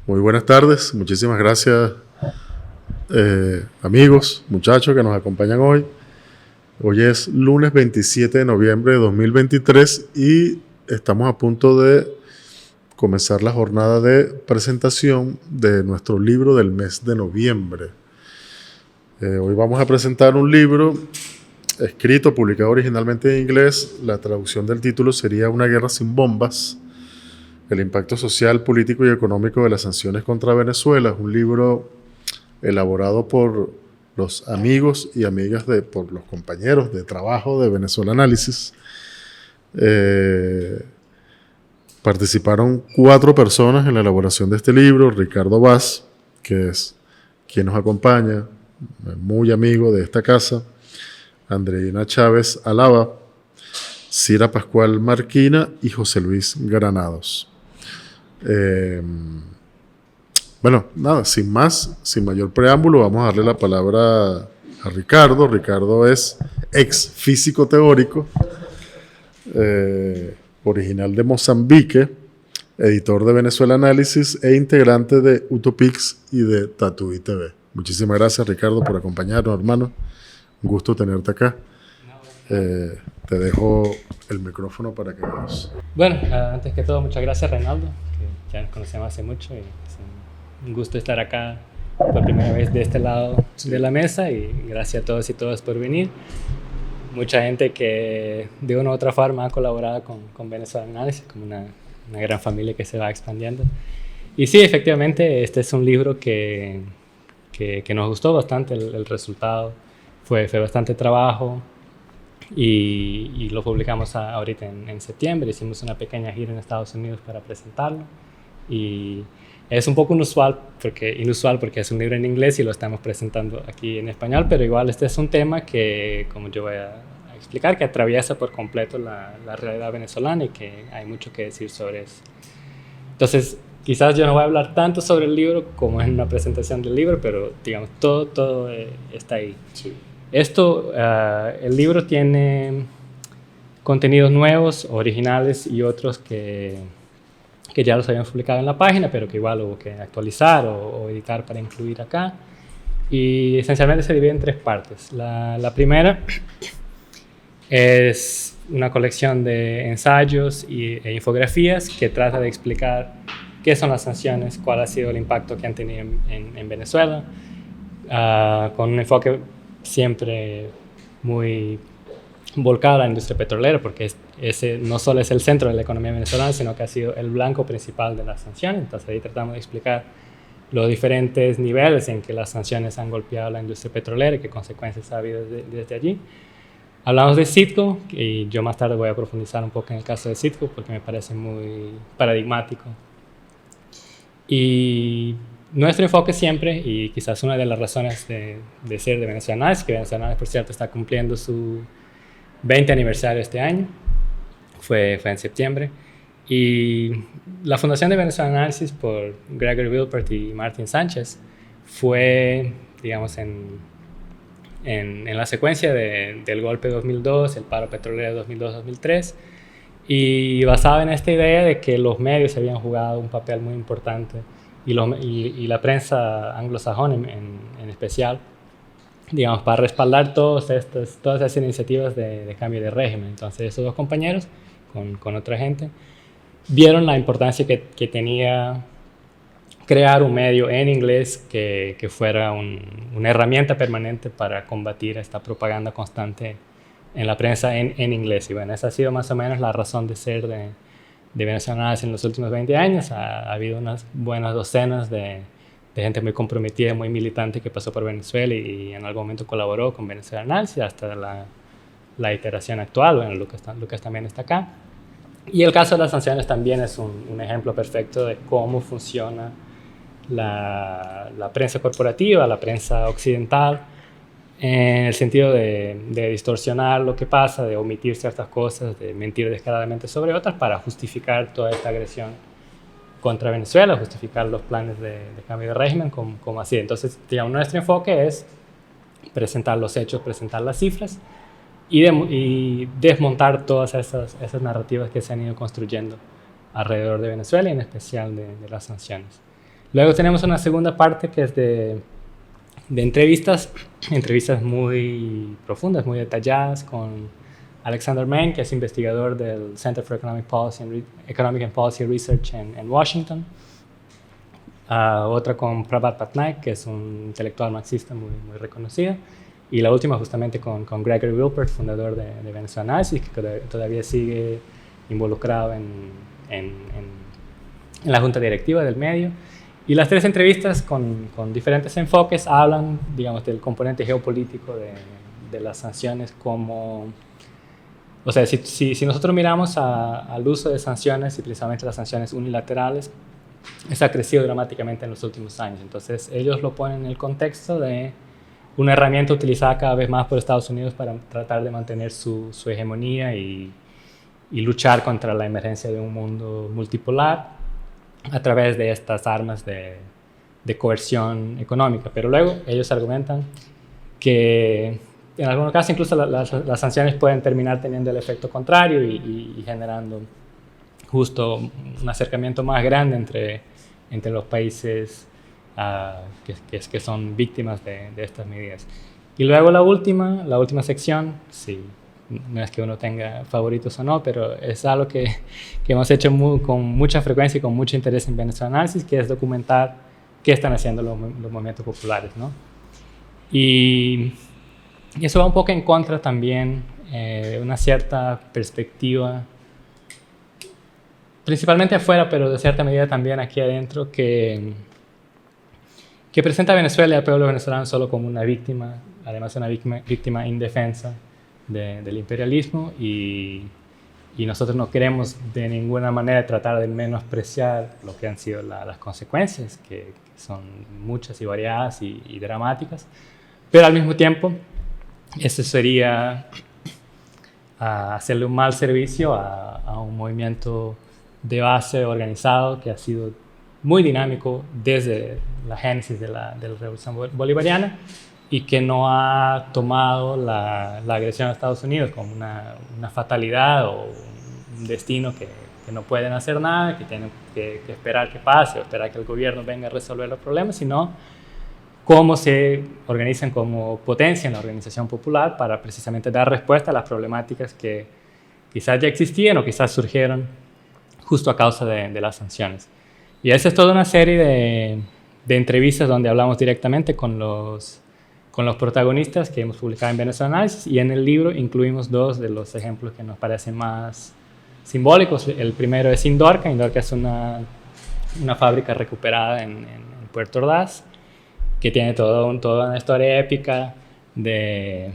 Muy buenas tardes, muchísimas gracias amigos, muchachos que nos acompañan hoy. Hoy es lunes 27 de noviembre de 2023 y estamos a punto de comenzar la jornada de presentación de nuestro libro del mes de noviembre. Hoy vamos a presentar un libro escrito, publicado originalmente en inglés. La traducción del título sería Una guerra sin bombas: el impacto social, político y económico de las sanciones contra Venezuela. Es un libro elaborado por los amigos y amigas, por los compañeros de trabajo de Venezuela Análisis. Participaron 4 personas en la elaboración de este libro: Ricardo Vaz, que es quien nos acompaña, muy amigo de esta casa; Andreina Chávez Alaba, Cira Pascual Marquina y José Luis Granados. Bueno, nada, sin mayor preámbulo, vamos a darle la palabra a Ricardo. Ricardo es ex físico teórico, original de Mozambique, editor de Venezuela Análisis e integrante de Utopix y de Tatuí TV. Muchísimas gracias, Ricardo, por acompañarnos, hermano. Un gusto tenerte acá. Te dejo el micrófono para que nos... Bueno, antes que todo, muchas gracias, Reinaldo, que ya nos conocemos hace mucho y es un gusto estar acá por primera vez de este lado de la mesa, y gracias a todos y todas por venir. Mucha gente que de una u otra forma ha colaborado con Venezuela Análisis, como una gran familia que se va expandiendo. Y sí, efectivamente, este es un libro que nos gustó bastante el resultado. Fue bastante trabajo. Y lo publicamos ahorita en septiembre. Hicimos una pequeña gira en Estados Unidos para presentarlo, y es un poco inusual porque es un libro en inglés y lo estamos presentando aquí en español, pero igual este es un tema que, como yo voy a explicar, que atraviesa por completo la realidad venezolana y que hay mucho que decir sobre eso. Entonces, quizás yo no voy a hablar tanto sobre el libro como en una presentación del libro, pero digamos, todo está ahí. Sí. El libro tiene contenidos nuevos, originales, y otros que ya los habíamos publicado en la página, pero que igual hubo que actualizar o editar para incluir acá. Y esencialmente se divide en 3 partes. La primera es una colección de ensayos e infografías que trata de explicar qué son las sanciones, cuál ha sido el impacto que han tenido en Venezuela, con un enfoque siempre muy volcado a la industria petrolera, porque ese no solo es el centro de la economía venezolana, sino que ha sido el blanco principal de las sanciones. Entonces ahí tratamos de explicar los diferentes niveles en que las sanciones han golpeado a la industria petrolera y qué consecuencias ha habido desde allí. Hablamos de Citgo, y yo más tarde voy a profundizar un poco en el caso de Citgo porque me parece muy paradigmático. Y nuestro enfoque siempre, y quizás una de las razones de ser de Venezuela Análisis, que Venezuela Análisis, por cierto, está cumpliendo su 20 aniversario este año, fue en septiembre, y la fundación de Venezuela Análisis por Gregory Wilpert y Martín Sánchez fue, digamos, en la secuencia del golpe de 2002, el paro petrolero de 2002-2003, y basada en esta idea de que los medios habían jugado un papel muy importante, y la prensa anglosajona en especial, digamos, para respaldar todas esas iniciativas de cambio de régimen. Entonces esos 2 compañeros, con otra gente, vieron la importancia que tenía crear un medio en inglés que fuera una herramienta permanente para combatir esta propaganda constante en la prensa en inglés. Y bueno, esa ha sido más o menos la razón de ser de Venezuela Análisis en los últimos 20 años. Ha habido unas buenas docenas de gente muy comprometida, muy militante, que pasó por Venezuela y en algún momento colaboró con Venezuela Análisis hasta la iteración actual. Bueno, Lucas también está acá. Y el caso de las sanciones también es un ejemplo perfecto de cómo funciona la prensa corporativa, la prensa occidental, en el sentido de distorsionar lo que pasa, de omitir ciertas cosas, de mentir descaradamente sobre otras para justificar toda esta agresión contra Venezuela, justificar los planes de cambio de régimen como así. Entonces, digamos, nuestro enfoque es presentar los hechos, presentar las cifras y desmontar todas esas narrativas que se han ido construyendo alrededor de Venezuela y en especial de las sanciones. Luego tenemos una segunda parte que es de entrevistas muy profundas, muy detalladas con Alexander Mann, que es investigador del Center for Economic and Policy Research en Washington. Otra con Prabhat Patnaik, que es un intelectual marxista muy reconocido. Y la última justamente con Gregory Wilpert, fundador de Venezuela Analysis, que todavía sigue involucrado en la junta directiva del medio. Y las tres entrevistas con diferentes enfoques hablan, digamos, del componente geopolítico de las sanciones como... O sea, si nosotros miramos al uso de sanciones, y precisamente las sanciones unilaterales, eso ha crecido dramáticamente en los últimos años. Entonces, ellos lo ponen en el contexto de una herramienta utilizada cada vez más por Estados Unidos para tratar de mantener su hegemonía y luchar contra la emergencia de un mundo multipolar a través de estas armas de coerción económica. Pero luego ellos argumentan que en algunos casos incluso las sanciones pueden terminar teniendo el efecto contrario y generando justo un acercamiento más grande entre los países que son víctimas de estas medidas. Y luego la última sección, sí, no es que uno tenga favoritos o no, pero es algo que hemos hecho con mucha frecuencia y con mucho interés en Venezuela Analysis, que es documentar qué están haciendo los movimientos populares, ¿no? Y eso va un poco en contra también de una cierta perspectiva, principalmente afuera, pero de cierta medida también aquí adentro, que presenta a Venezuela y al pueblo venezolano solo como una víctima, además una víctima indefensa del imperialismo, y nosotros no queremos de ninguna manera tratar de menospreciar lo que han sido las consecuencias, que son muchas y variadas y dramáticas, pero al mismo tiempo eso sería hacerle un mal servicio a un movimiento de base organizado que ha sido muy dinámico desde la génesis de la Revolución Bolivariana y que no ha tomado la agresión a Estados Unidos como una fatalidad o un destino que no pueden hacer nada, que tienen que esperar que pase o esperar que el gobierno venga a resolver los problemas, sino cómo se organizan como potencia en la organización popular para precisamente dar respuesta a las problemáticas que quizás ya existían o quizás surgieron justo a causa de las sanciones. Y esa es toda una serie de entrevistas donde hablamos directamente con los protagonistas que hemos publicado en Venezuela Analysis, y en el libro incluimos dos de los ejemplos que nos parecen más simbólicos. El primero es Indorca. Indorca es una fábrica recuperada en Puerto Ordaz, que tiene toda una historia épica de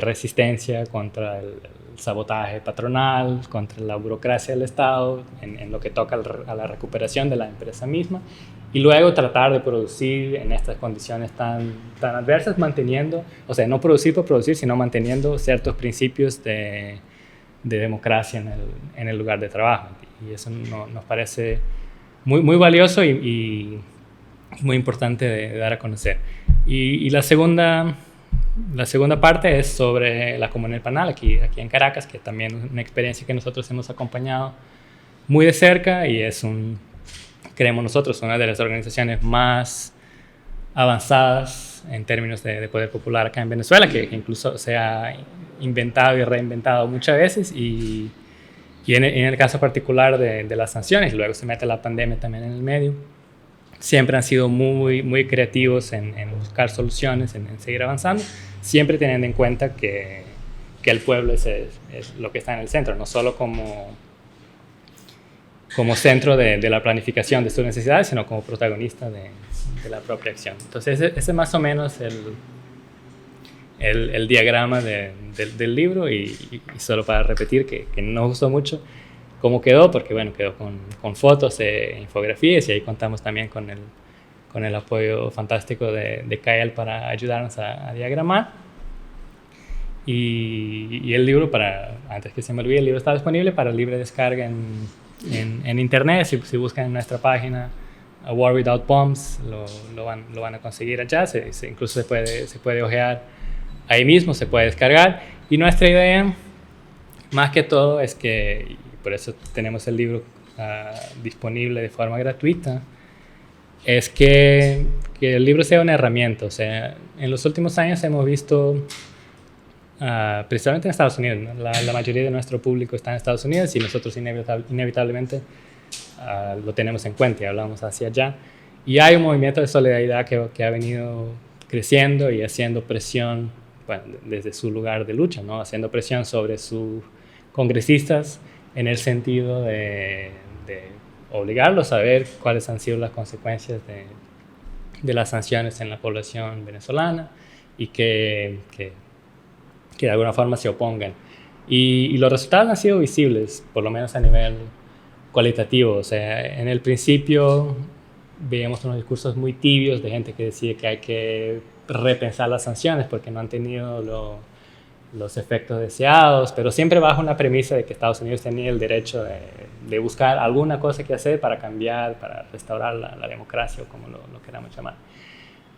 resistencia contra el sabotaje patronal, contra la burocracia del Estado, en lo que toca a la recuperación de la empresa misma, y luego tratar de producir en estas condiciones tan adversas, manteniendo, o sea, no producir por producir, sino manteniendo ciertos principios de democracia en el lugar de trabajo. Y eso nos parece muy valioso y muy importante de dar a conocer. Y la segunda parte es sobre la Comunidad Panal aquí en Caracas, que también es una experiencia que nosotros hemos acompañado muy de cerca y es creemos nosotros, una de las organizaciones más avanzadas en términos de poder popular acá en Venezuela, que incluso se ha inventado y reinventado muchas veces, y en el caso particular de las sanciones, y luego se mete la pandemia también en el medio, siempre han sido muy creativos en buscar soluciones, en seguir avanzando, siempre teniendo en cuenta que el pueblo es lo que está en el centro, no solo como centro de la planificación de sus necesidades, sino como protagonista de la propia acción. Entonces ese es más o menos el diagrama del libro, y solo para repetir que no nos gustó mucho cómo quedó, porque bueno, quedó con fotos e infografías, y ahí contamos también con el apoyo fantástico de Kael para ayudarnos a diagramar. Y el libro, antes que se me olvide, el libro está disponible para libre descarga en internet. Si buscan en nuestra página A War Without Bombs, lo van a conseguir allá. Incluso se puede ojear ahí mismo, se puede descargar. Y nuestra idea, más que todo, es que, y por eso tenemos el libro disponible de forma gratuita, es que el libro sea una herramienta. O sea, en los últimos años hemos visto, principalmente en Estados Unidos, ¿no? La mayoría de nuestro público está en Estados Unidos y nosotros inevitablemente lo tenemos en cuenta y hablamos hacia allá. Y hay un movimiento de solidaridad que ha venido creciendo y haciendo presión, bueno, desde su lugar de lucha, ¿no? Haciendo presión sobre sus congresistas en el sentido de obligarlos a ver cuáles han sido las consecuencias de las sanciones en la población venezolana y que de alguna forma se opongan. Y los resultados han sido visibles, por lo menos a nivel cualitativo. O sea, en el principio veíamos unos discursos muy tibios de gente que decía que hay que repensar las sanciones porque no han tenido los efectos deseados, pero siempre bajo una premisa de que Estados Unidos tenía el derecho de buscar alguna cosa que hacer para cambiar, para restaurar la democracia, o como lo queramos llamar.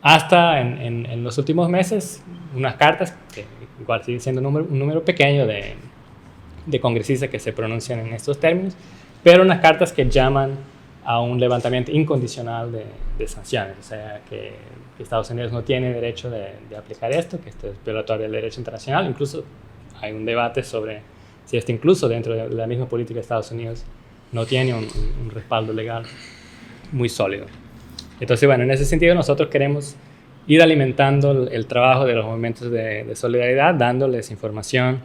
Hasta en los últimos meses, unas cartas, que igual sigue siendo un número pequeño de congresistas que se pronuncian en estos términos, pero unas cartas que llaman a un levantamiento incondicional de sanciones. O sea, que Estados Unidos no tiene derecho de aplicar esto, que esto es violatorio del derecho internacional. Incluso hay un debate sobre si esto incluso dentro de la misma política de Estados Unidos no tiene un respaldo legal muy sólido. Entonces, bueno, en ese sentido nosotros queremos ir alimentando el trabajo de los movimientos de solidaridad, dándoles información,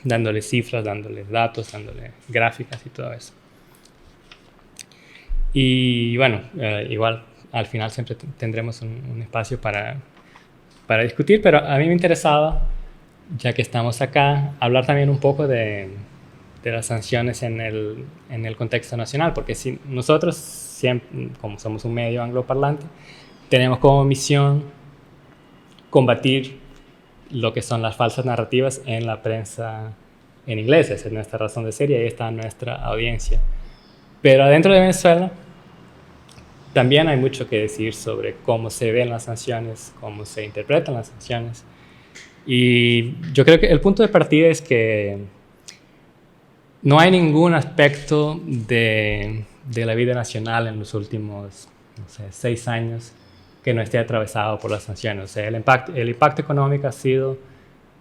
dándoles cifras, dándoles datos, dándoles gráficas y todo eso. Y bueno, igual al final siempre tendremos un espacio para discutir, pero a mí me interesaba, ya que estamos acá, hablar también un poco de las sanciones en el contexto nacional, porque si nosotros, siempre, como somos un medio angloparlante, tenemos como misión combatir lo que son las falsas narrativas en la prensa en inglés. Esa es nuestra razón de ser y ahí está nuestra audiencia. Pero adentro de Venezuela también hay mucho que decir sobre cómo se ven las sanciones, cómo se interpretan las sanciones. Y yo creo que el punto de partida es que no hay ningún aspecto de la vida nacional en los últimos, no sé, 6 años que no esté atravesado por las sanciones. O sea, el impacto económico ha sido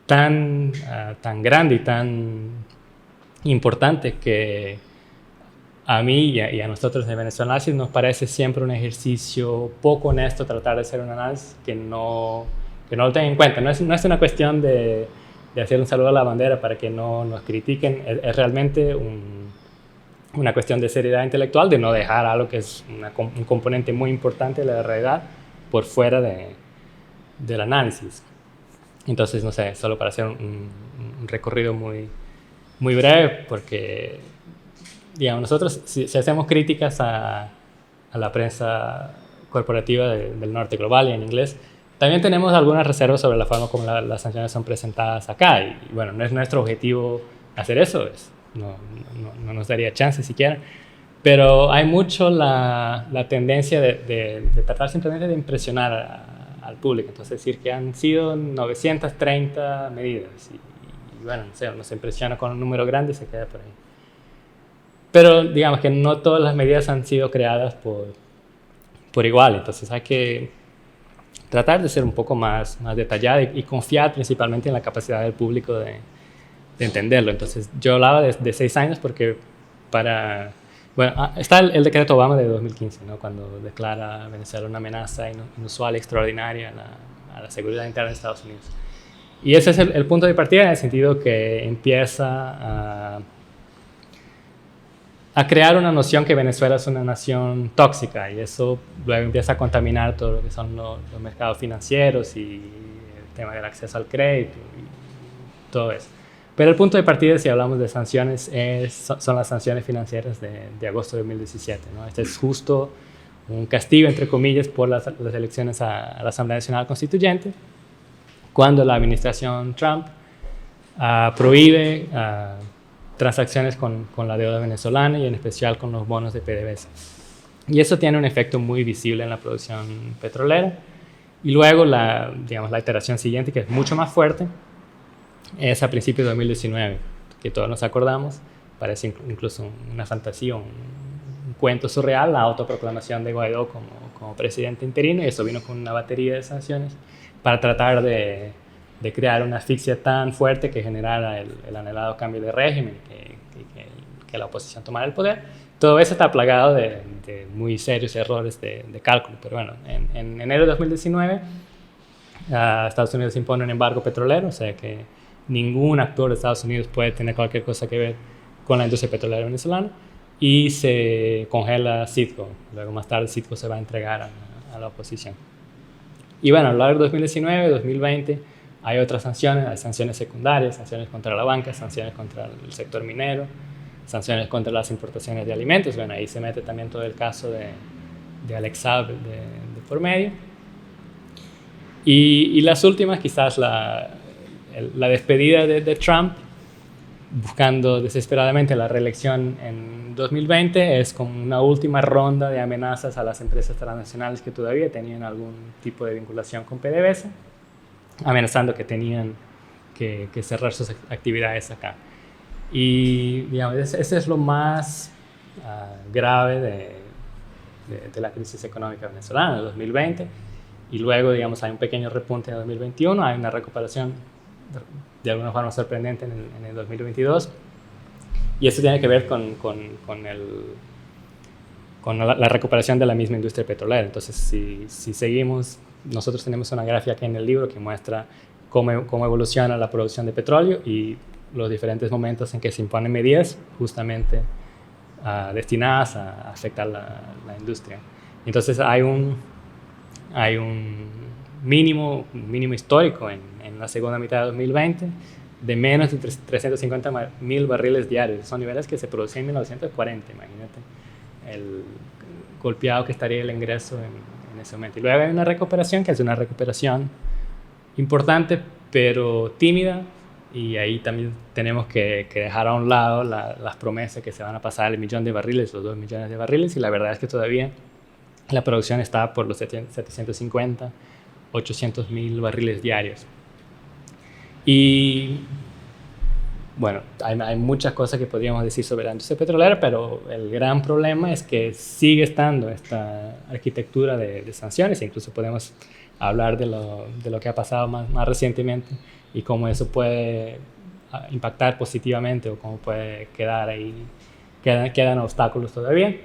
tan grande y tan importante que a mí y a nosotros en Venezuela nos parece siempre un ejercicio poco honesto tratar de hacer un análisis que no lo tenga en cuenta. No es una cuestión de hacer un saludo a la bandera para que no nos critiquen. Es realmente una cuestión de seriedad intelectual, de no dejar algo que es un componente muy importante de la realidad por fuera del análisis. Entonces, no sé, solo para hacer un recorrido muy, muy breve, porque, digamos, nosotros si hacemos críticas a la prensa corporativa del norte global y en inglés, también tenemos algunas reservas sobre la forma como las sanciones son presentadas acá. Y bueno, no es nuestro objetivo hacer eso, no nos daría chance siquiera. Pero hay mucho la tendencia de tratar simplemente de impresionar al público. Entonces, decir que han sido 930 medidas. Y bueno, no sé, uno se impresiona con un número grande y se queda por ahí. Pero digamos que no todas las medidas han sido creadas por igual. Entonces hay que tratar de ser un poco más detallado y confiar principalmente en la capacidad del público de entenderlo. Entonces yo hablaba de 6 años porque bueno, está el decreto Obama de 2015, ¿no? Cuando declara a Venezuela una amenaza inusual y extraordinaria a la seguridad interna de Estados Unidos. Y ese es el punto de partida, en el sentido que empieza a crear una noción que Venezuela es una nación tóxica, y eso luego empieza a contaminar todo lo que son los mercados financieros y el tema del acceso al crédito y todo eso. Pero el punto de partida, si hablamos de sanciones, son las sanciones financieras de agosto de 2017, ¿no? Este es justo un castigo, entre comillas, por las elecciones a la Asamblea Nacional Constituyente, cuando la administración Trump prohíbe transacciones con la deuda venezolana y en especial con los bonos de PDVSA. Y eso tiene un efecto muy visible en la producción petrolera. Y luego la iteración siguiente, que es mucho más fuerte, es a principios de 2019, que todos nos acordamos, parece incluso una fantasía, un cuento surreal, la autoproclamación de Guaidó como presidente interino, y eso vino con una batería de sanciones para tratar de crear una asfixia tan fuerte que generara el anhelado cambio de régimen y que la oposición tomara el poder. Todo eso está plagado de muy serios errores de cálculo, pero bueno, en enero de 2019 Estados Unidos impone un embargo petrolero, o sea que ningún actor de Estados Unidos puede tener cualquier cosa que ver con la industria petrolera venezolana, y se congela Citgo. Luego más tarde Citgo se va a entregar a la oposición. Y bueno, a lo largo de 2019, 2020 hay otras sanciones, hay sanciones secundarias, sanciones contra la banca, sanciones contra el sector minero, sanciones contra las importaciones de alimentos. Bueno, ahí se mete también todo el caso de Alex Saab de por medio. Y las últimas, quizás la despedida de Trump, buscando desesperadamente la reelección en 2020, es como una última ronda de amenazas a las empresas transnacionales que todavía tenían algún tipo de vinculación con PDVSA, amenazando que tenían que cerrar sus actividades acá. Y digamos, ese es lo más grave de la crisis económica venezolana de 2020. Y luego, digamos, hay un pequeño repunte en 2021, hay una recuperación de alguna forma sorprendente en el 2022. Y eso tiene que ver con la recuperación de la misma industria petrolera. Entonces, si seguimos, nosotros tenemos una gráfica aquí en el libro que muestra cómo evoluciona la producción de petróleo y los diferentes momentos en que se imponen medidas justamente destinadas a afectar la industria. Entonces, hay un mínimo histórico en la segunda mitad de 2020 de menos de 350.000 barriles diarios. Son niveles que se producían en 1940, imagínate el golpeado que estaría el ingreso en ese momento. Y luego hay una recuperación que es una recuperación importante pero tímida, y ahí también tenemos que dejar a un lado las promesas que se van a pasar el 1 millón de barriles, los 2 millones de barriles, y la verdad es que todavía la producción está por los 750, 800.000 barriles diarios. Y bueno, hay muchas cosas que podríamos decir sobre la industria petrolera, pero el gran problema es que sigue estando esta arquitectura de sanciones, e incluso podemos hablar de lo que ha pasado más recientemente y cómo eso puede impactar positivamente o cómo puede quedar ahí, quedan obstáculos todavía.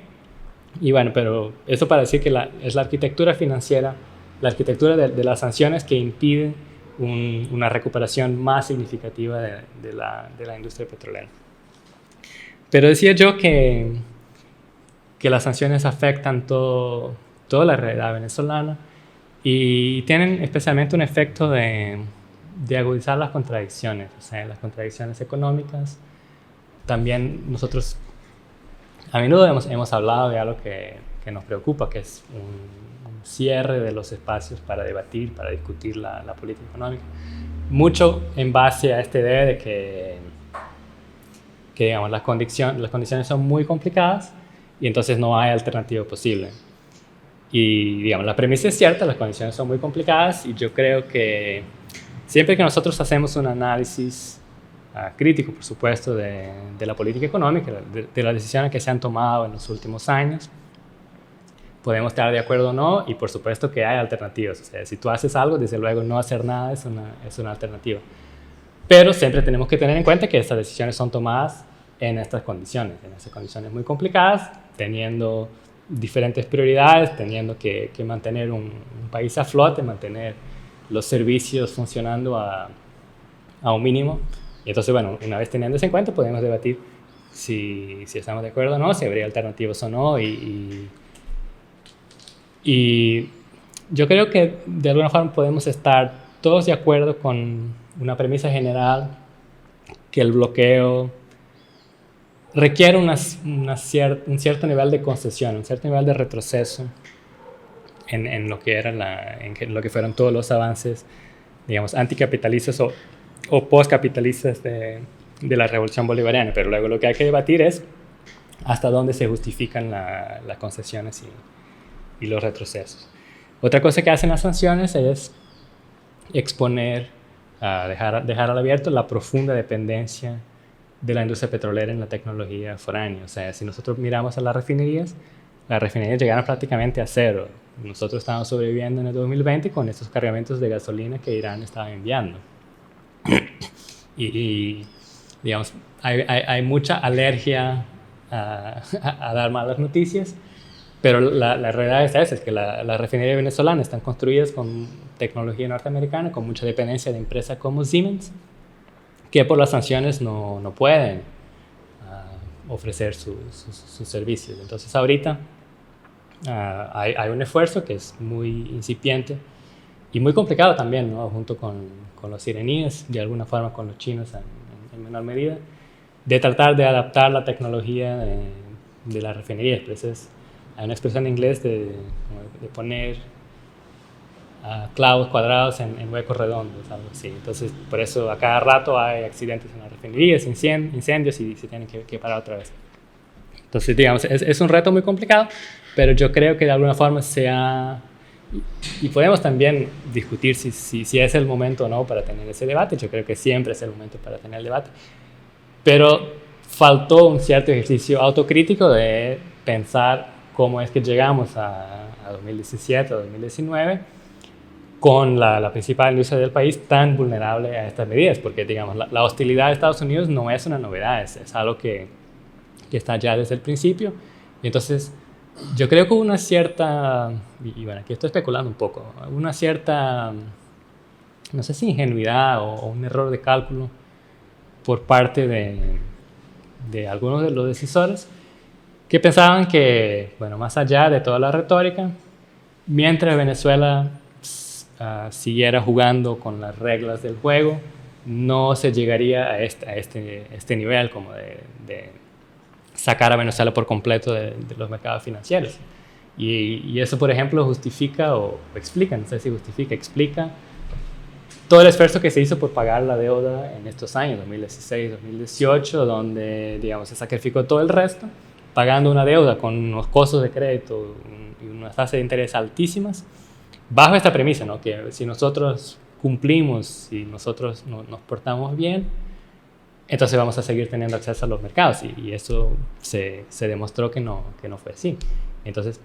Y bueno, pero eso para decir que es la arquitectura financiera, la arquitectura de las sanciones que impiden una recuperación más significativa de la industria petrolera. Pero decía yo que las sanciones afectan toda la realidad venezolana y tienen especialmente un efecto de agudizar las contradicciones, o sea, las contradicciones económicas. También nosotros a menudo hemos hablado de algo que nos preocupa, que es un cierre de los espacios para debatir, para discutir la política económica. Mucho en base a esta idea de que digamos, las condiciones son muy complicadas y entonces no hay alternativa posible. Y digamos, la premisa es cierta, las condiciones son muy complicadas, y yo creo que siempre que nosotros hacemos un análisis crítico, por supuesto, de la política económica, de las decisiones que se han tomado en los últimos años, podemos estar de acuerdo o no, y por supuesto que hay alternativas. O sea, si tú haces algo, desde luego no hacer nada es una alternativa. Pero siempre tenemos que tener en cuenta que estas decisiones son tomadas en estas condiciones muy complicadas, teniendo diferentes prioridades, teniendo que mantener un país a flote, mantener los servicios funcionando a un mínimo. Y entonces, bueno, una vez teniendo eso en cuenta, podemos debatir si estamos de acuerdo o no, si habría alternativas o no. Y yo creo que de alguna forma podemos estar todos de acuerdo con una premisa general, que el bloqueo requiere un cierto nivel de concesión, un cierto nivel de retroceso en lo que fueron todos los avances, digamos, anticapitalistas o postcapitalistas de la revolución bolivariana. Pero luego lo que hay que debatir es hasta dónde se justifican las concesiones y los retrocesos. Otra cosa que hacen las sanciones es exponer, dejar al abierto la profunda dependencia de la industria petrolera en la tecnología foránea. O sea, si nosotros miramos a las refinerías llegaron prácticamente a cero. Nosotros estamos sobreviviendo en el 2020 con estos cargamentos de gasolina que Irán estaba enviando. y digamos, hay mucha alergia a dar malas noticias, pero la realidad es esa, es que las refinerías venezolanas están construidas con tecnología norteamericana, con mucha dependencia de empresas como Siemens, que por las sanciones no pueden ofrecer sus servicios. Entonces ahorita hay un esfuerzo que es muy incipiente y muy complicado también, ¿no? Junto con los iraníes, de alguna forma con los chinos en menor medida, de tratar de adaptar la tecnología de las refinerías. Entonces, hay una expresión en inglés de poner clavos cuadrados en huecos redondos, algo así. Entonces, por eso a cada rato hay accidentes en las refinerías, incendios y se tienen que parar otra vez. Entonces, digamos, es un reto muy complicado, pero yo creo que de alguna forma y podemos también discutir si es el momento o no para tener ese debate. Yo creo que siempre es el momento para tener el debate. Pero faltó un cierto ejercicio autocrítico de pensar cómo es que llegamos a 2017 o 2019 con la principal industria del país tan vulnerable a estas medidas. Porque, digamos, la hostilidad de Estados Unidos no es una novedad, es algo que está ya desde el principio. Y entonces, yo creo que hubo una cierta, y bueno, aquí estoy especulando un poco, una cierta, no sé si ingenuidad o un error de cálculo por parte de algunos de los decisores que pensaban que, bueno, más allá de toda la retórica, mientras Venezuela siguiera jugando con las reglas del juego, no se llegaría a este nivel como de sacar a Venezuela por completo de los mercados financieros. Y eso, por ejemplo, justifica o explica, no sé si justifica, explica todo el esfuerzo que se hizo por pagar la deuda en estos años, 2016, 2018, donde, digamos, se sacrificó todo el resto, pagando una deuda con unos costos de crédito y unas tasas de interés altísimas, bajo esta premisa, ¿no? Que si nosotros cumplimos, si nosotros nos portamos bien, entonces vamos a seguir teniendo acceso a los mercados. Y eso se demostró que no fue así. Entonces,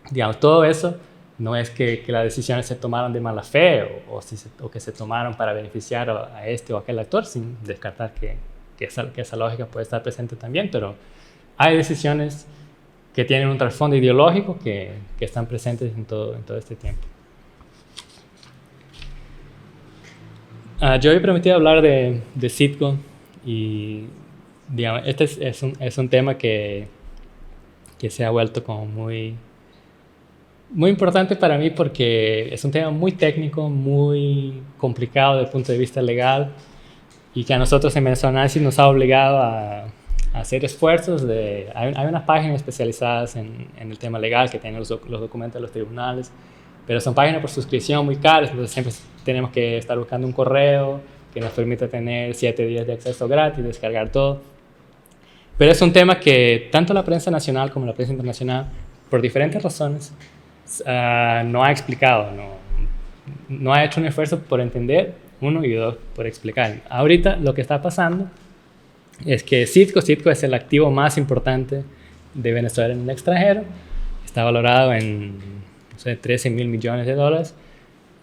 digamos, todo eso no es que las decisiones se tomaron de mala fe o que se tomaron para beneficiar a este o aquel actor, sin descartar que esa lógica puede estar presente también, pero hay decisiones que tienen un trasfondo ideológico que están presentes en todo este tiempo. Yo había prometido hablar de Citgo y, digamos, este es un tema que se ha vuelto como muy importante para mí porque es un tema muy técnico, muy complicado desde el punto de vista legal y que a nosotros en Venezuela Análisis nos ha obligado a hacer esfuerzos. Hay unas páginas especializadas en el tema legal que tienen los documentos de los tribunales, pero son páginas por suscripción muy caras, entonces siempre tenemos que estar buscando un correo que nos permita tener 7 días de acceso gratis, descargar todo. Pero es un tema que tanto la prensa nacional como la prensa internacional, por diferentes razones, no ha explicado, no ha hecho un esfuerzo por entender, uno, y dos, por explicar. Ahorita lo que está pasando es que Citgo es el activo más importante de Venezuela en el extranjero, está valorado en, no sé, $13 mil millones,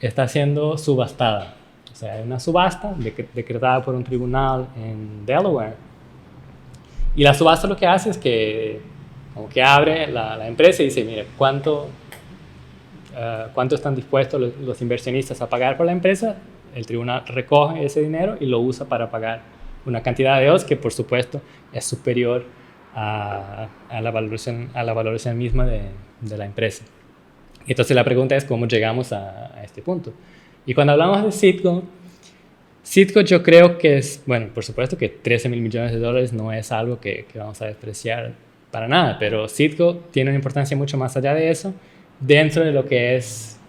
está siendo subastada. O sea, hay una subasta decretada por un tribunal en Delaware. Y la subasta lo que hace es que como que abre la empresa y dice, mire, ¿cuánto están dispuestos los inversionistas a pagar por la empresa? El tribunal recoge ese dinero y lo usa para pagar una cantidad de deudas que, por supuesto, es superior a la valoración misma de la empresa. Entonces la pregunta es cómo llegamos a este punto. Y cuando hablamos de Citgo yo creo que es, bueno, por supuesto que $13 mil millones no es algo que vamos a despreciar para nada, pero Citgo tiene una importancia mucho más allá de eso dentro de lo que es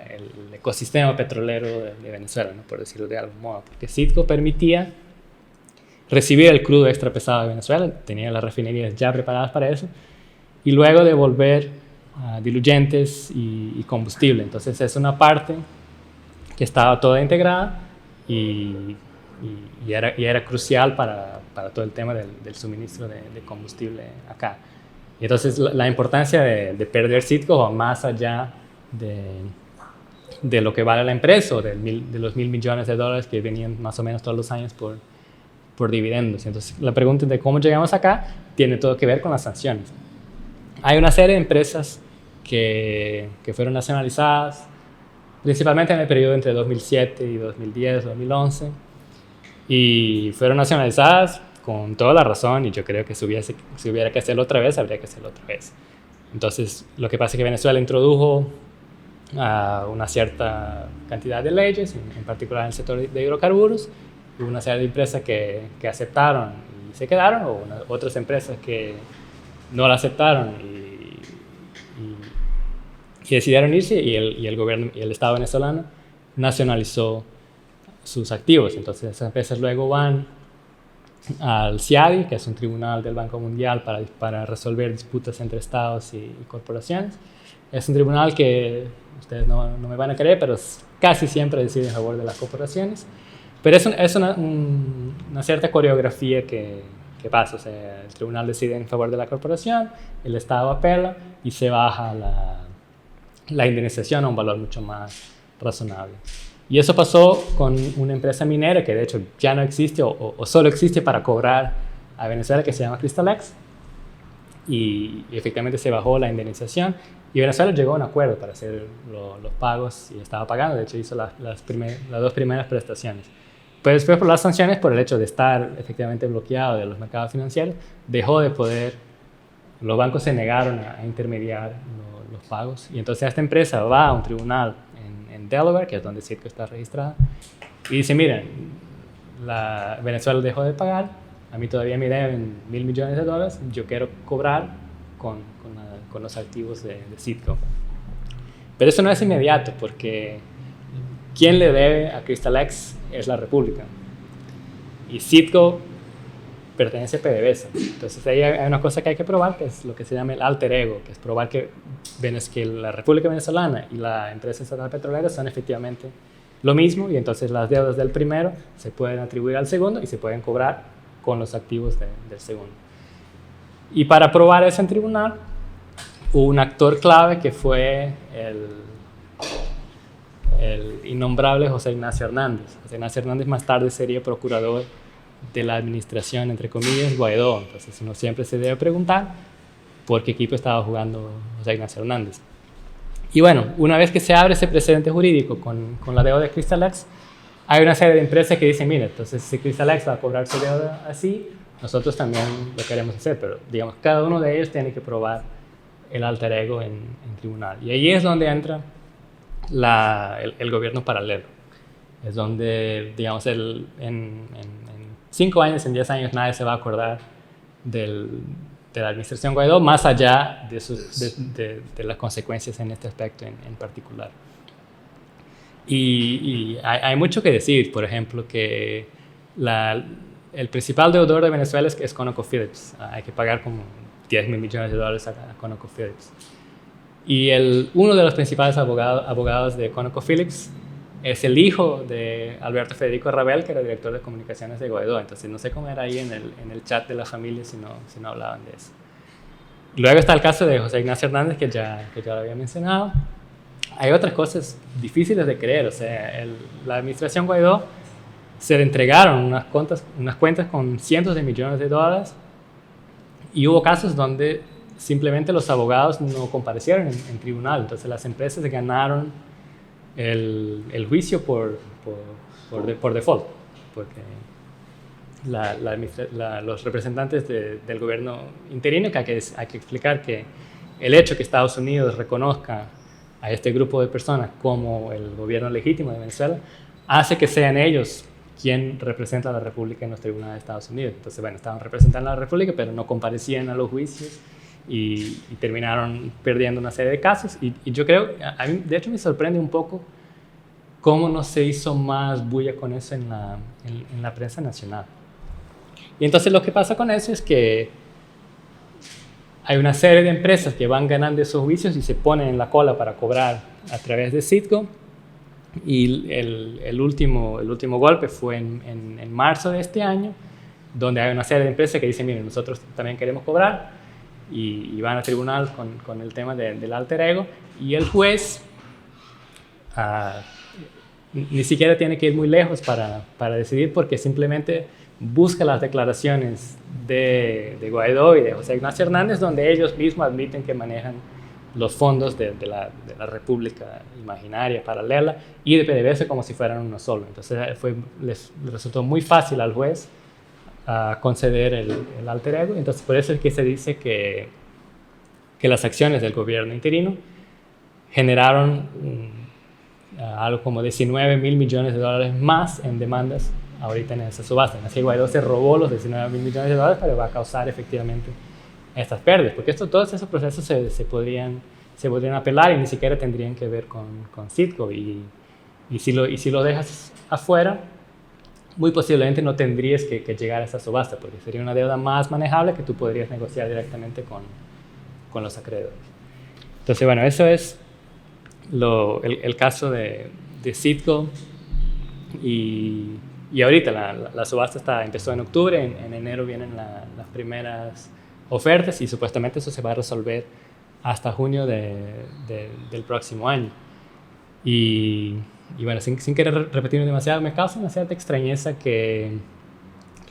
el ecosistema petrolero de Venezuela, ¿no? Por decirlo de algún modo, porque Citgo permitía recibir el crudo extra pesado de Venezuela, tenía las refinerías ya preparadas para eso, y luego devolver diluyentes y combustible. Entonces es una parte que estaba toda integrada y era crucial para para todo el tema del suministro de combustible acá. Y entonces la importancia de perder Citgo va más allá de lo que vale la empresa o de los $1.000 millones que venían más o menos todos los años por dividendos. Entonces la pregunta de cómo llegamos acá tiene todo que ver con las sanciones. Hay una serie de empresas que fueron nacionalizadas, principalmente en el periodo entre 2007 y 2010, 2011, y fueron nacionalizadas con toda la razón, y yo creo que si hubiera que hacerlo otra vez, habría que hacerlo otra vez. Entonces, lo que pasa es que Venezuela introdujo una cierta cantidad de leyes, en particular en el sector de hidrocarburos, y una serie de empresas que aceptaron y se quedaron, o otras empresas que no la aceptaron y decidieron irse, y el gobierno y el Estado venezolano nacionalizó sus activos. Entonces esas empresas luego van al CIADI, que es un tribunal del Banco Mundial para resolver disputas entre estados y corporaciones. Es un tribunal que ustedes no me van a creer, pero casi siempre decide en favor de las corporaciones. Pero es una cierta coreografía que pasa. O sea, el tribunal decide en favor de la corporación, el Estado apela y se baja la indemnización a un valor mucho más razonable. Y eso pasó con una empresa minera que de hecho ya no existe o solo existe para cobrar a Venezuela, que se llama Cristalex. Y efectivamente se bajó la indemnización y Venezuela llegó a un acuerdo para hacer los pagos y estaba pagando. De hecho hizo las dos primeras prestaciones. Pero después por las sanciones, por el hecho de estar efectivamente bloqueado de los mercados financieros, dejó de poder, los bancos se negaron a intermediar los pagos. Y entonces esta empresa va a un tribunal en Delaware, que es donde Citgo está registrada, y dice, miren, Venezuela dejó de pagar, a mí todavía me deben $1.000 millones, yo quiero cobrar con los activos de Citgo. Pero eso no es inmediato, porque quien le debe a Cristalex es la República. Y Citgo pertenece a PDVSA. Entonces ahí hay una cosa que hay que probar, que es lo que se llama el alter ego, que es probar que la República Venezolana y la empresa estatal petrolera son efectivamente lo mismo, y entonces las deudas del primero se pueden atribuir al segundo y se pueden cobrar con los activos del segundo. Y para probar eso en tribunal, hubo un actor clave que fue el innombrable José Ignacio Hernández. José Ignacio Hernández más tarde sería procurador de la administración, entre comillas, Guaidó. Entonces uno siempre se debe preguntar por qué equipo estaba jugando José Ignacio Hernández. Y bueno, una vez que se abre ese precedente jurídico con la deuda de Cristalex, hay una serie de empresas que dicen, mira, entonces si Cristalex va a cobrar su deuda así, nosotros también lo queremos hacer, pero digamos, cada uno de ellos tiene que probar el alter ego en tribunal. Y ahí es donde entra el gobierno paralelo. Es donde, digamos, en 5 años, en 10 años, nadie se va a acordar de la administración Guaidó, más allá de las consecuencias en este aspecto en particular. Y hay mucho que decir. Por ejemplo, que el principal deudor de Venezuela es ConocoPhillips. Hay que pagar como $10.000 millones a ConocoPhillips. Y uno de los principales abogados de ConocoPhillips es el hijo de Alberto Federico Rabel, que era director de comunicaciones de Guaidó. Entonces no sé cómo era ahí en el chat de la familia si no hablaban de eso. Luego está el caso de José Ignacio Hernández, que ya lo había mencionado. Hay otras cosas difíciles de creer. O sea, la administración Guaidó se le entregaron unas cuentas con cientos de millones de dólares, y hubo casos donde simplemente los abogados no comparecieron en tribunal. Entonces las empresas ganaron el juicio por default, porque los representantes del gobierno interino, que hay que explicar que el hecho que Estados Unidos reconozca a este grupo de personas como el gobierno legítimo de Venezuela hace que sean ellos quien representa a la República en los tribunales de Estados Unidos. Entonces, bueno, estaban representando a la República, pero no comparecían a los juicios y terminaron perdiendo una serie de casos. Y yo creo, a mí, de hecho me sorprende un poco cómo no se hizo más bulla con eso en la prensa nacional. Y entonces lo que pasa con eso es que hay una serie de empresas que van ganando esos juicios y se ponen en la cola para cobrar a través de Citgo. Y el último golpe fue en marzo de este año, donde hay una serie de empresas que dicen, miren, nosotros también queremos cobrar, y van al tribunal con el tema del alter ego, y el juez ni siquiera tiene que ir muy lejos para decidir, porque simplemente busca las declaraciones de Guaidó y de José Ignacio Hernández, donde ellos mismos admiten que manejan los fondos de la República Imaginaria Paralela y de PDVSA como si fueran uno solo. Entonces les resultó muy fácil al juez conceder el alter ego. Entonces por eso es que se dice que las acciones del gobierno interino generaron algo como 19.000 millones de dólares más en demandas ahorita en esa subasta. Así Guaidó se robó los 19.000 millones de dólares, pero va a causar efectivamente estas pérdidas, porque todos esos procesos se podrían apelar y ni siquiera tendrían que ver con Citgo, y si lo dejas afuera, muy posiblemente no tendrías que llegar a esa subasta, porque sería una deuda más manejable que tú podrías negociar directamente con los acreedores. Entonces, bueno, eso es el caso de Citgo, y ahorita la subasta empezó en octubre, en enero vienen las primeras ofertas, y supuestamente eso se va a resolver hasta junio del próximo año. Y bueno, sin querer repetirme demasiado, me causa una cierta extrañeza que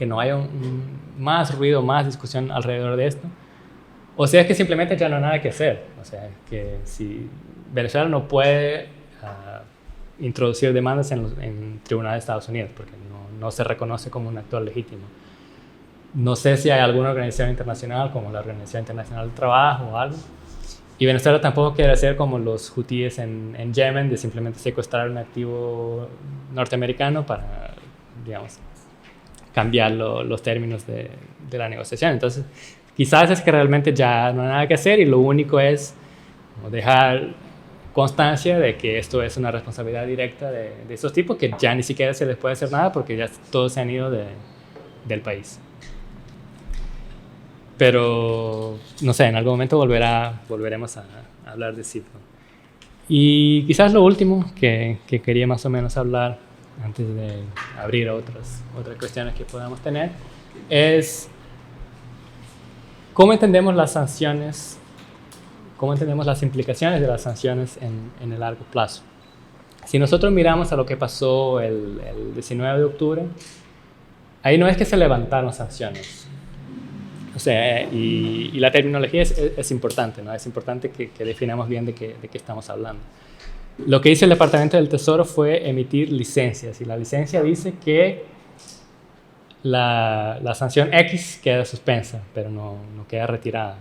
no haya más ruido, más discusión alrededor de esto. O sea, es que simplemente ya no hay nada que hacer. O sea, que si Venezuela no puede introducir demandas en tribunales de Estados Unidos, porque no se reconoce como un actor legítimo. No sé si hay alguna organización internacional, como la Organización Internacional del Trabajo o algo. Y Venezuela tampoco quiere ser como los hutíes en Yemen, de simplemente secuestrar un activo norteamericano para, digamos, cambiar los términos de la negociación. Entonces, quizás es que realmente ya no hay nada que hacer, y lo único es dejar constancia de que esto es una responsabilidad directa de esos tipos, que ya ni siquiera se les puede hacer nada porque ya todos se han ido del país. Pero, no sé, en algún momento volveremos a hablar de Citgo. Y quizás lo último que quería más o menos hablar, antes de abrir a otras cuestiones que podamos tener, es cómo entendemos las sanciones, cómo entendemos las implicaciones de las sanciones en el largo plazo. Si nosotros miramos a lo que pasó el 19 de octubre, ahí no es que se levantaron sanciones. O sea, y la terminología es importante, ¿no? Es importante que definamos bien de qué estamos hablando. Lo que hizo el Departamento del Tesoro fue emitir licencias, y la licencia dice que la sanción X queda suspensa, pero no queda retirada.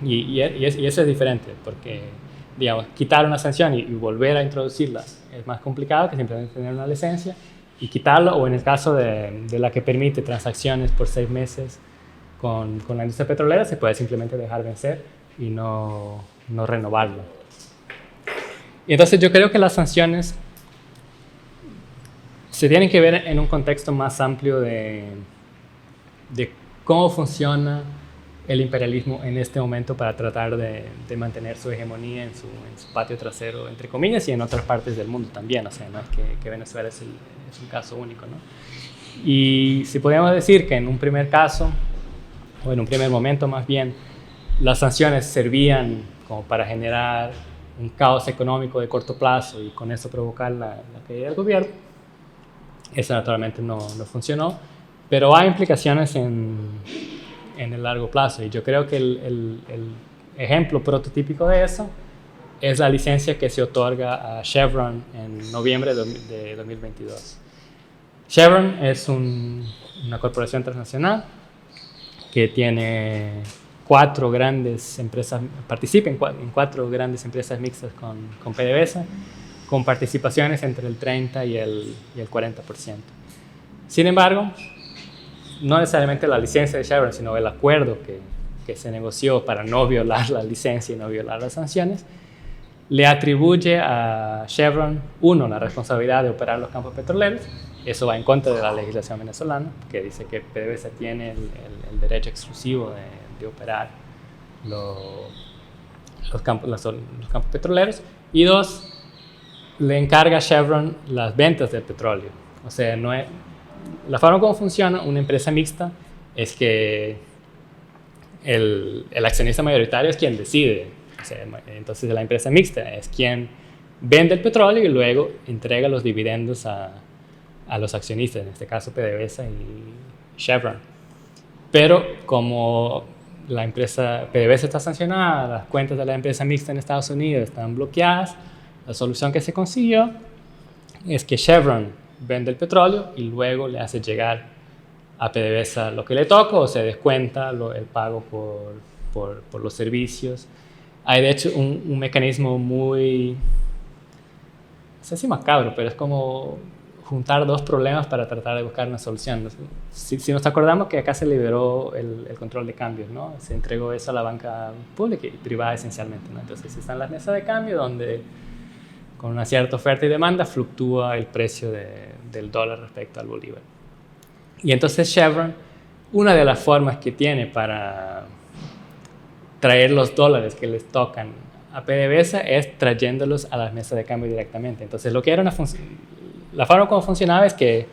Y eso es diferente, porque, digamos, quitar una sanción y volver a introducirla es más complicado que simplemente tener una licencia y quitarlo, o en el caso de la que permite transacciones por 6 meses con la industria petrolera, se puede simplemente dejar vencer y no renovarlo. Y entonces yo creo que las sanciones se tienen que ver en un contexto más amplio de cómo funciona el imperialismo en este momento para tratar de mantener su hegemonía en su patio trasero, entre comillas, y en otras partes del mundo también. O sea, no es que Venezuela es un caso único, ¿no? Y si podemos decir que en un primer caso, o en un primer momento más bien, las sanciones servían como para generar un caos económico de corto plazo y con eso provocar la caída del gobierno, eso naturalmente no funcionó, pero hay implicaciones en el largo plazo, y yo creo que el ejemplo prototípico de eso es la licencia que se otorga a Chevron en noviembre de 2022. Chevron es una corporación transnacional que tiene 4 grandes empresas, participa en 4 grandes empresas mixtas con PDVSA, con participaciones entre el 30 y el 40%. Sin embargo, no necesariamente la licencia de Chevron, sino el acuerdo que se negoció para no violar la licencia y no violar las sanciones, le atribuye a Chevron, la responsabilidad de operar los campos petroleros. Eso va en contra de la legislación venezolana, que dice que PDVSA tiene el derecho exclusivo de operar los campos petroleros. Y 2, le encarga a Chevron las ventas del petróleo. O sea, la forma como funciona una empresa mixta es que el accionista mayoritario es quien decide. O sea, entonces la empresa mixta es quien vende el petróleo y luego entrega los dividendos a los accionistas, en este caso PDVSA y Chevron. Pero como la empresa PDVSA está sancionada, las cuentas de la empresa mixta en Estados Unidos están bloqueadas, la solución que se consiguió es que Chevron vende el petróleo y luego le hace llegar a PDVSA lo que le toca o se descuenta el pago por los servicios. Hay de hecho un mecanismo muy, no sé si macabro, pero es como juntar dos problemas para tratar de buscar una solución. Si nos acordamos que acá se liberó el control de cambios, ¿no? Se entregó eso a la banca pública y privada esencialmente, ¿no? Entonces están las mesas de cambio donde con una cierta oferta y demanda fluctúa el precio del dólar respecto al bolívar. Y entonces Chevron, una de las formas que tiene para traer los dólares que les tocan a PDVSA es trayéndolos a las mesas de cambio directamente. Entonces lo que era la forma como funcionaba es que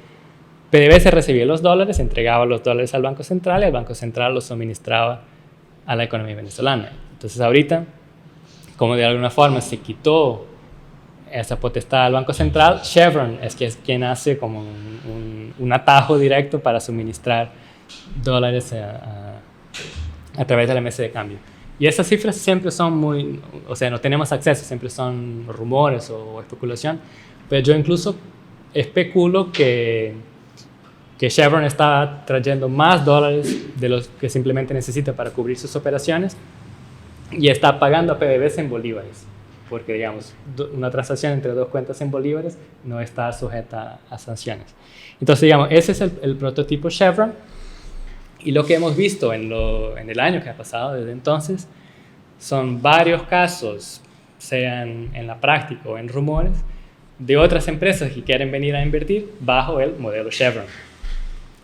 PDVSA recibía los dólares, entregaba los dólares al Banco Central y el Banco Central los suministraba a la economía venezolana. Entonces ahorita, como de alguna forma se quitó esa potestad al Banco Central, Chevron es quien hace como un atajo directo para suministrar dólares a través de la mesa de cambio. Y esas cifras siempre son muy, o sea, no tenemos acceso, siempre son rumores o especulación, pero yo incluso especulo que Chevron está trayendo más dólares de los que simplemente necesita para cubrir sus operaciones y está pagando a PDVSA en bolívares, porque digamos, una transacción entre dos cuentas en bolívares no está sujeta a sanciones. Entonces, digamos, ese es el prototipo Chevron. Y lo que hemos visto en el año que ha pasado desde entonces son varios casos, sean en la práctica o en rumores, de otras empresas que quieren venir a invertir bajo el modelo Chevron.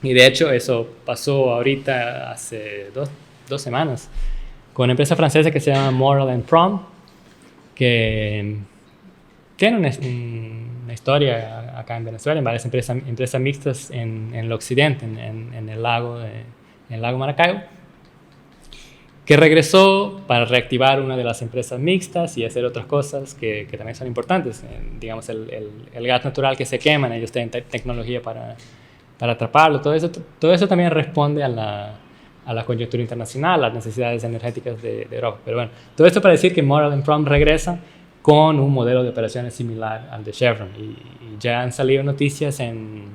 Y de hecho eso pasó ahorita hace dos semanas con una empresa francesa que se llama Moral & Prom, que tiene una historia acá en Venezuela, en varias empresas mixtas en el occidente, en el lago Maracaibo, que regresó para reactivar una de las empresas mixtas y hacer otras cosas que también son importantes. Digamos, el gas natural que se queman, ellos tienen tecnología para atraparlo. Todo eso también responde a la coyuntura internacional, las necesidades energéticas de Europa. Pero bueno, todo esto para decir que Moral & Prom regresa con un modelo de operaciones similar al de Chevron. Y ya han salido noticias en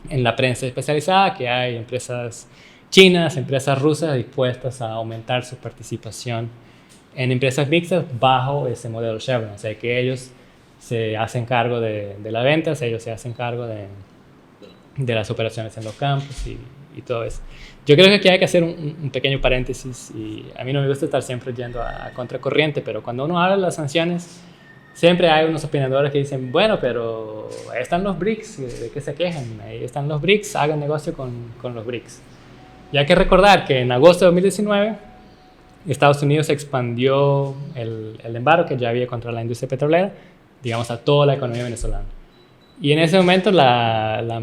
la prensa especializada que hay empresas chinas, empresas rusas dispuestas a aumentar su participación en empresas mixtas bajo ese modelo Chevron. O sea, que ellos se hacen cargo de las ventas, ellos se hacen cargo de las operaciones en los campos y todo eso. Yo creo que aquí hay que hacer un pequeño paréntesis, y a mí no me gusta estar siempre yendo a contracorriente, pero cuando uno habla de las sanciones, siempre hay unos opinadores que dicen, bueno, pero ahí están los BRICS, ¿de qué se quejan? Ahí están los BRICS, hagan negocio con los BRICS. Y hay que recordar que en agosto de 2019 Estados Unidos expandió el embargo que ya había contra la industria petrolera, digamos, a toda la economía venezolana. Y en ese momento la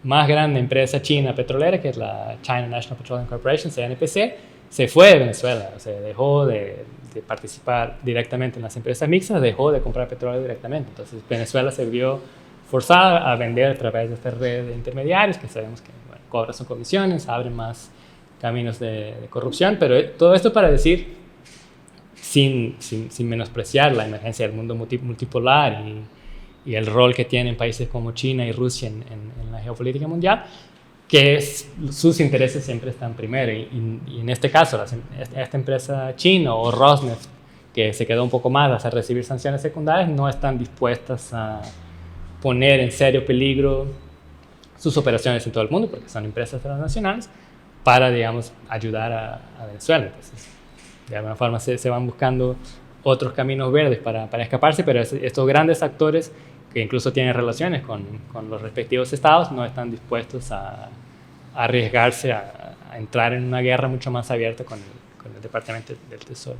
más grande empresa china petrolera, que es la China National Petroleum Corporation, CNPC, se fue de Venezuela, o sea, dejó de participar directamente en las empresas mixtas, dejó de comprar petróleo directamente. Entonces Venezuela se vio forzada a vender a través de esta red de intermediarios, que sabemos que cobran sus comisiones, abren más caminos de corrupción, pero todo esto para decir, sin menospreciar la emergencia del mundo multipolar y el rol que tienen países como China y Rusia en la geopolítica mundial, que sus intereses siempre están primero. Y en este caso, esta empresa china o Rosneft, que se quedó un poco más a recibir sanciones secundarias, no están dispuestas a poner en serio peligro sus operaciones en todo el mundo, porque son empresas transnacionales, para, digamos, ayudar a Venezuela. Entonces, de alguna forma se van buscando otros caminos verdes para escaparse, pero estos grandes actores que incluso tienen relaciones con los respectivos estados no están dispuestos a arriesgarse a entrar en una guerra mucho más abierta con el Departamento del Tesoro.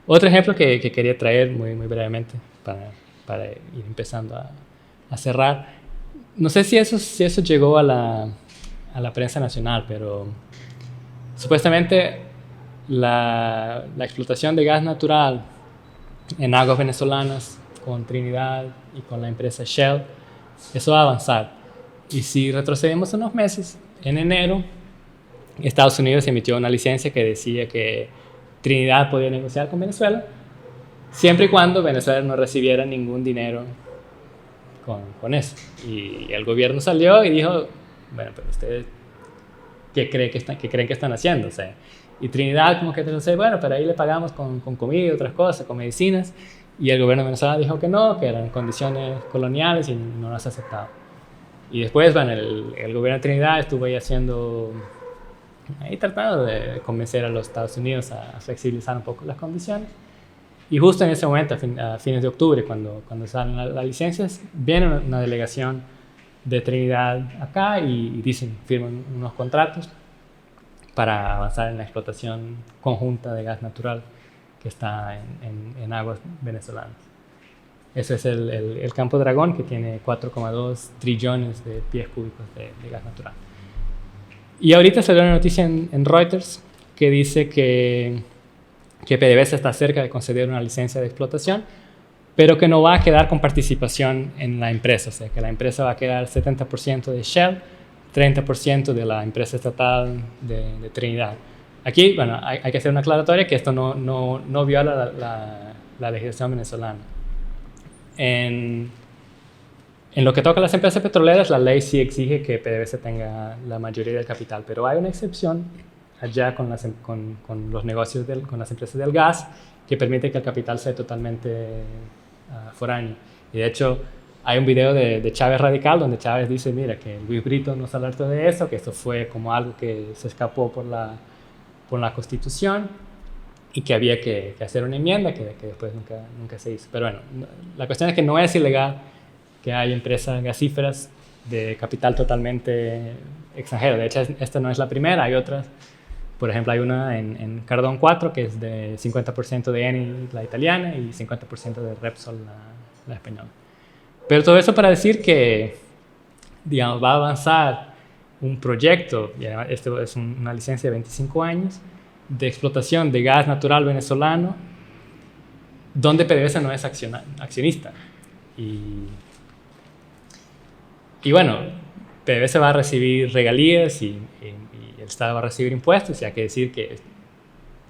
Otro ejemplo que quería traer muy brevemente para ir empezando a cerrar no sé si eso llegó a la prensa nacional, pero supuestamente la explotación de gas natural en aguas venezolanas con Trinidad y con la empresa Shell, eso va a avanzar. Y si retrocedemos unos meses, en enero, Estados Unidos emitió una licencia que decía que Trinidad podía negociar con Venezuela, siempre y cuando Venezuela no recibiera ningún dinero con eso. Y el gobierno salió y dijo, bueno, pero ustedes, ¿qué creen que están haciendo? O sea, y Trinidad como que dice, bueno, pero ahí le pagamos con comida y otras cosas, con medicinas. Y el gobierno de Venezuela dijo que no, que eran condiciones coloniales y no las aceptaba. Y después, bueno, el gobierno de Trinidad estuvo ahí tratando de convencer a los Estados Unidos a flexibilizar un poco las condiciones. Y justo en ese momento, a fines de octubre, cuando salen las licencias, viene una delegación de Trinidad acá y firman unos contratos para avanzar en la explotación conjunta de gas natural que está en aguas venezolanas. Ese es el Campo Dragón, que tiene 4,2 trillones de pies cúbicos de gas natural. Y ahorita salió una noticia en Reuters que dice que PDVSA está cerca de conceder una licencia de explotación, pero que no va a quedar con participación en la empresa. O sea, que la empresa va a quedar 70% de Shell, 30% de la empresa estatal de Trinidad. Aquí, bueno, hay que hacer una aclaratoria que esto no viola la legislación venezolana. En lo que toca a las empresas petroleras, la ley sí exige que PDVSA tenga la mayoría del capital, pero hay una excepción allá con los negocios, con las empresas del gas, que permite que el capital sea totalmente foráneo. Y de hecho, hay un video de Chávez Radical donde Chávez dice, mira, que Luis Brito nos alertó de eso, que esto fue como algo que se escapó por la Constitución y que había que hacer una enmienda que después nunca se hizo. Pero bueno, la cuestión es que no es ilegal que hay empresas gasíferas de capital totalmente extranjero. De hecho, esta no es la primera, hay otras. Por ejemplo, hay una en Cardón 4 que es de 50% de Eni, la italiana, y 50% de Repsol, la española. Pero todo eso para decir que, digamos, va a avanzar un proyecto, y esto es una licencia de 25 años, de explotación de gas natural venezolano, donde PDVSA no es accionista. Y bueno, PDVSA va a recibir regalías y el Estado va a recibir impuestos, y hay que decir que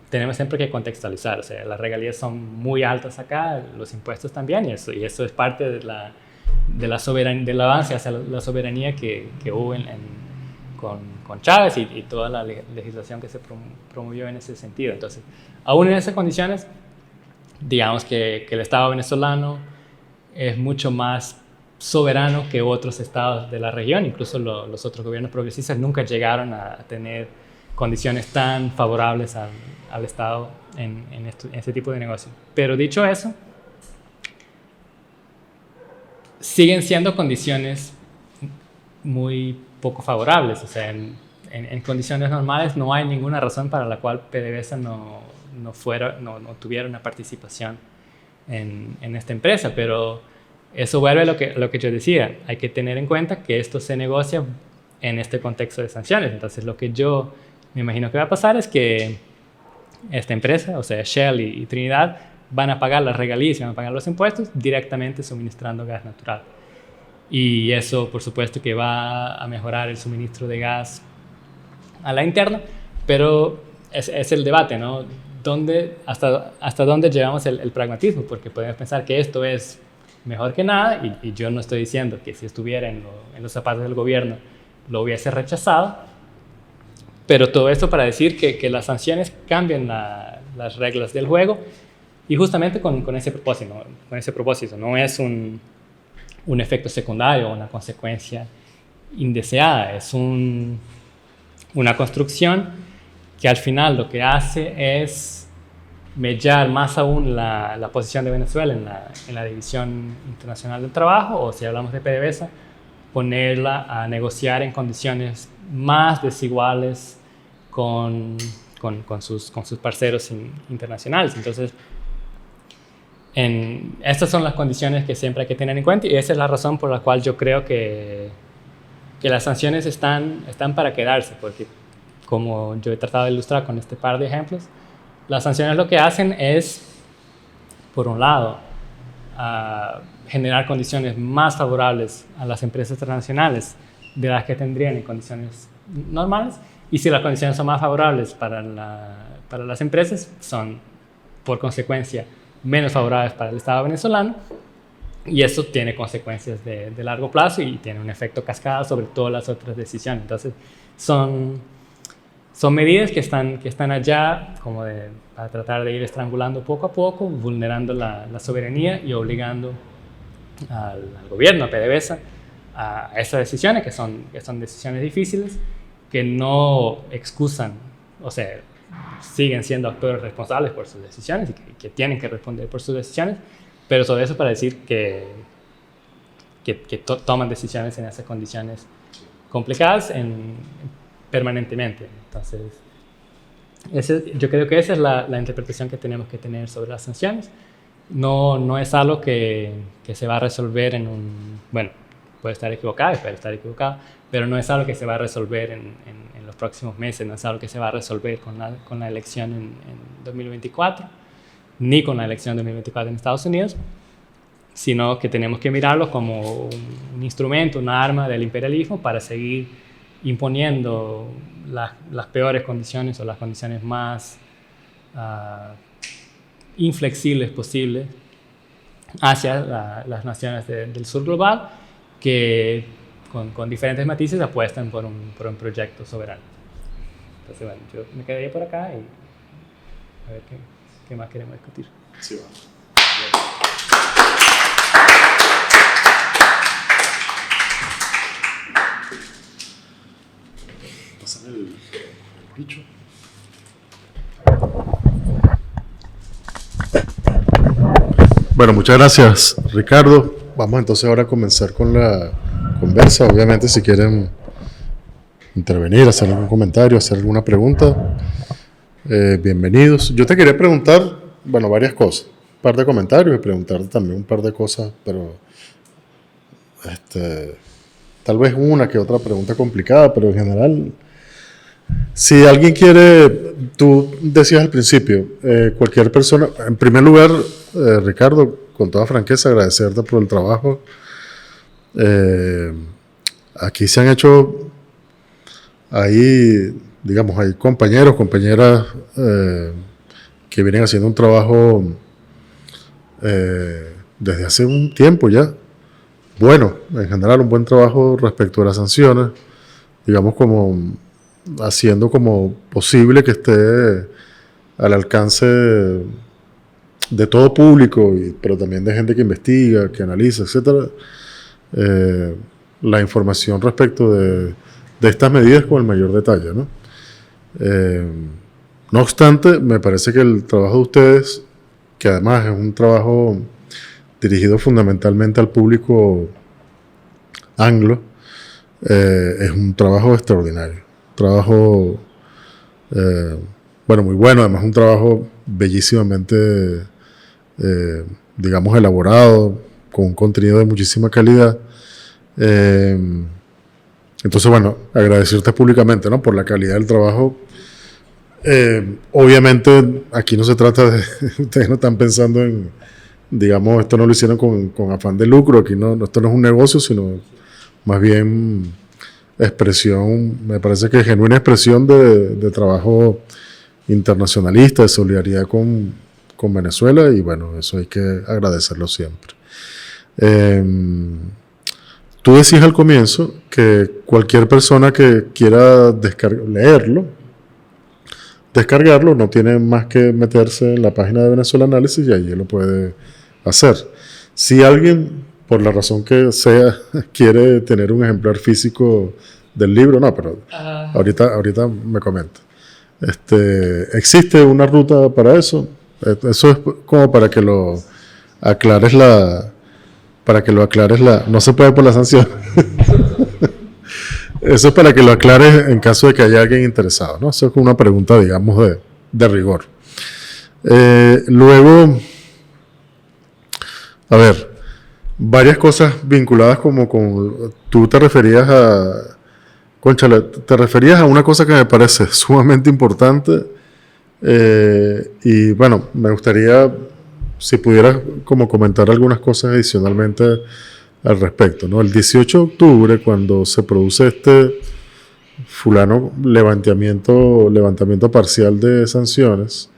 tenemos siempre que contextualizar. O sea, las regalías son muy altas acá, los impuestos también, y eso es parte del avance hacia la soberanía que hubo con Chávez y toda la legislación que se promovió en ese sentido. Entonces, aún en esas condiciones, digamos que el Estado venezolano es mucho más soberano que otros estados de la región. Incluso los otros gobiernos progresistas nunca llegaron a tener condiciones tan favorables al Estado en este tipo de negocio. Pero dicho eso, siguen siendo condiciones muy poco favorables. O sea, en condiciones normales no hay ninguna razón para la cual PDVSA no tuviera una participación en esta empresa, pero eso vuelve a lo que yo decía. Hay que tener en cuenta que esto se negocia en este contexto de sanciones. Entonces, lo que yo me imagino que va a pasar es que esta empresa, o sea, Shell y Trinidad, van a pagar las regalías y van a pagar los impuestos directamente suministrando gas natural. Y eso, por supuesto, que va a mejorar el suministro de gas a la interna, pero es el debate, ¿no? ¿Hasta dónde llevamos el pragmatismo? Porque podemos pensar que esto es mejor que nada, y yo no estoy diciendo que si estuviera en los zapatos del gobierno lo hubiese rechazado, pero todo esto para decir que las sanciones cambian las reglas del juego, y justamente con ese propósito. No es un efecto secundario o una consecuencia indeseada, es una construcción que al final lo que hace es mellar más aún la posición de Venezuela en la División Internacional del Trabajo, o si hablamos de PDVSA, ponerla a negociar en condiciones más desiguales con sus parceros internacionales. Entonces, Estas son las condiciones que siempre hay que tener en cuenta, y esa es la razón por la cual yo creo que las sanciones están para quedarse, porque como yo he tratado de ilustrar con este par de ejemplos, las sanciones lo que hacen es, por un lado, generar condiciones más favorables a las empresas transnacionales de las que tendrían en condiciones normales, y si las condiciones son más favorables para las empresas, son por consecuencia menos favorables para el Estado venezolano, y eso tiene consecuencias de largo plazo y tiene un efecto cascada sobre todas las otras decisiones. Entonces son medidas que están allá como para tratar de ir estrangulando poco a poco, vulnerando la soberanía y obligando al gobierno, a PDVSA, a esas decisiones que son decisiones difíciles, que no excusan, o sea, siguen siendo actores responsables por sus decisiones y que tienen que responder por sus decisiones, pero sobre eso para decir que toman decisiones en esas condiciones complicadas permanentemente. Entonces, yo creo que esa es la interpretación que tenemos que tener sobre las sanciones. No es algo que se va a resolver bueno, puede estar equivocado, pero no es algo que se va a resolver en los próximos meses, no es algo que se va a resolver con la elección en 2024, ni con la elección de 2024 en Estados Unidos, sino que tenemos que mirarlo como un instrumento, un arma del imperialismo para seguir imponiendo las peores condiciones o las condiciones más inflexibles posibles hacia las naciones del sur global, que con diferentes matices apuestan por un proyecto soberano. Entonces, bueno, yo me quedaría por acá y a ver qué más queremos discutir. Sí, va. Pásame el bicho. Bueno, muchas gracias, Ricardo. Vamos entonces ahora a comenzar con la conversa. Obviamente, si quieren intervenir, hacer algún comentario, hacer alguna pregunta, bienvenidos. Yo te quería preguntar, bueno, varias cosas. Un par de comentarios y preguntarte también un par de cosas, pero tal vez una que otra pregunta complicada, pero en general, si alguien quiere, tú decías al principio, cualquier persona, en primer lugar, Ricardo, con toda franqueza, agradecerte por el trabajo. Aquí se han hecho, digamos, hay compañeros, compañeras que vienen haciendo un trabajo desde hace un tiempo ya. Bueno, en general un buen trabajo respecto a las sanciones, digamos, como haciendo como posible que esté al alcance de todo público, pero también de gente que investiga, que analiza, etcétera, la información respecto de estas medidas con el mayor detalle, ¿no? No obstante, me parece que el trabajo de ustedes, que además es un trabajo dirigido fundamentalmente al público anglo, es un trabajo extraordinario, trabajo muy bueno, además un trabajo bellísimamente digamos elaborado, con un contenido de muchísima calidad. Entonces, bueno, agradecerte públicamente, ¿no?, por la calidad del trabajo. Obviamente aquí no se trata de ustedes no están pensando en, digamos, esto no lo hicieron con afán de lucro, aquí esto no es un negocio, sino más bien expresión, me parece que genuina expresión de trabajo internacionalista, de solidaridad con Venezuela, y bueno, eso hay que agradecerlo siempre. Tú decías al comienzo que cualquier persona que quiera descargarlo, no tiene más que meterse en la página de Venezuela Análisis y allí lo puede hacer. Si alguien, por la razón que sea, quiere tener un ejemplar físico del libro, no, pero ahorita me comenta. ¿Existe una ruta para eso? Eso es como para que lo aclares no se puede por la sanción. Eso es para que lo aclares en caso de que haya alguien interesado, ¿no? Eso es una pregunta, digamos, de rigor. Luego, A ver, varias cosas vinculadas como con... Tú te referías a... Cónchale, te referías a una cosa que me parece sumamente importante y bueno, me gustaría si pudieras como comentar algunas cosas adicionalmente al respecto, ¿no? El 18 de octubre, cuando se produce este levantamiento parcial de sanciones,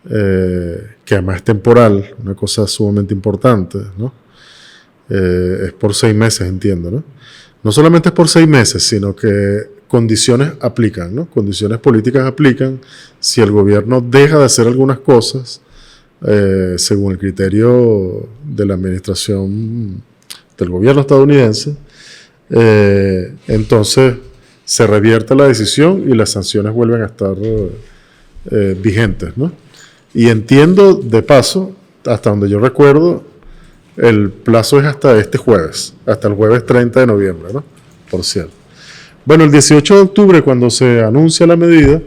que además es temporal, una cosa sumamente importante, ¿no? Es por 6 meses, entiendo, ¿no? No solamente es por 6 meses, sino que condiciones aplican, ¿no? Condiciones políticas aplican si el gobierno deja de hacer algunas cosas según el criterio de la administración del gobierno estadounidense, entonces se revierte la decisión y las sanciones vuelven a estar vigentes, ¿no? Y entiendo, de paso, hasta donde yo recuerdo, el plazo es hasta este jueves, hasta el jueves 30 de noviembre, ¿no? Por cierto. Bueno, el 18 de octubre, cuando se anuncia la medida,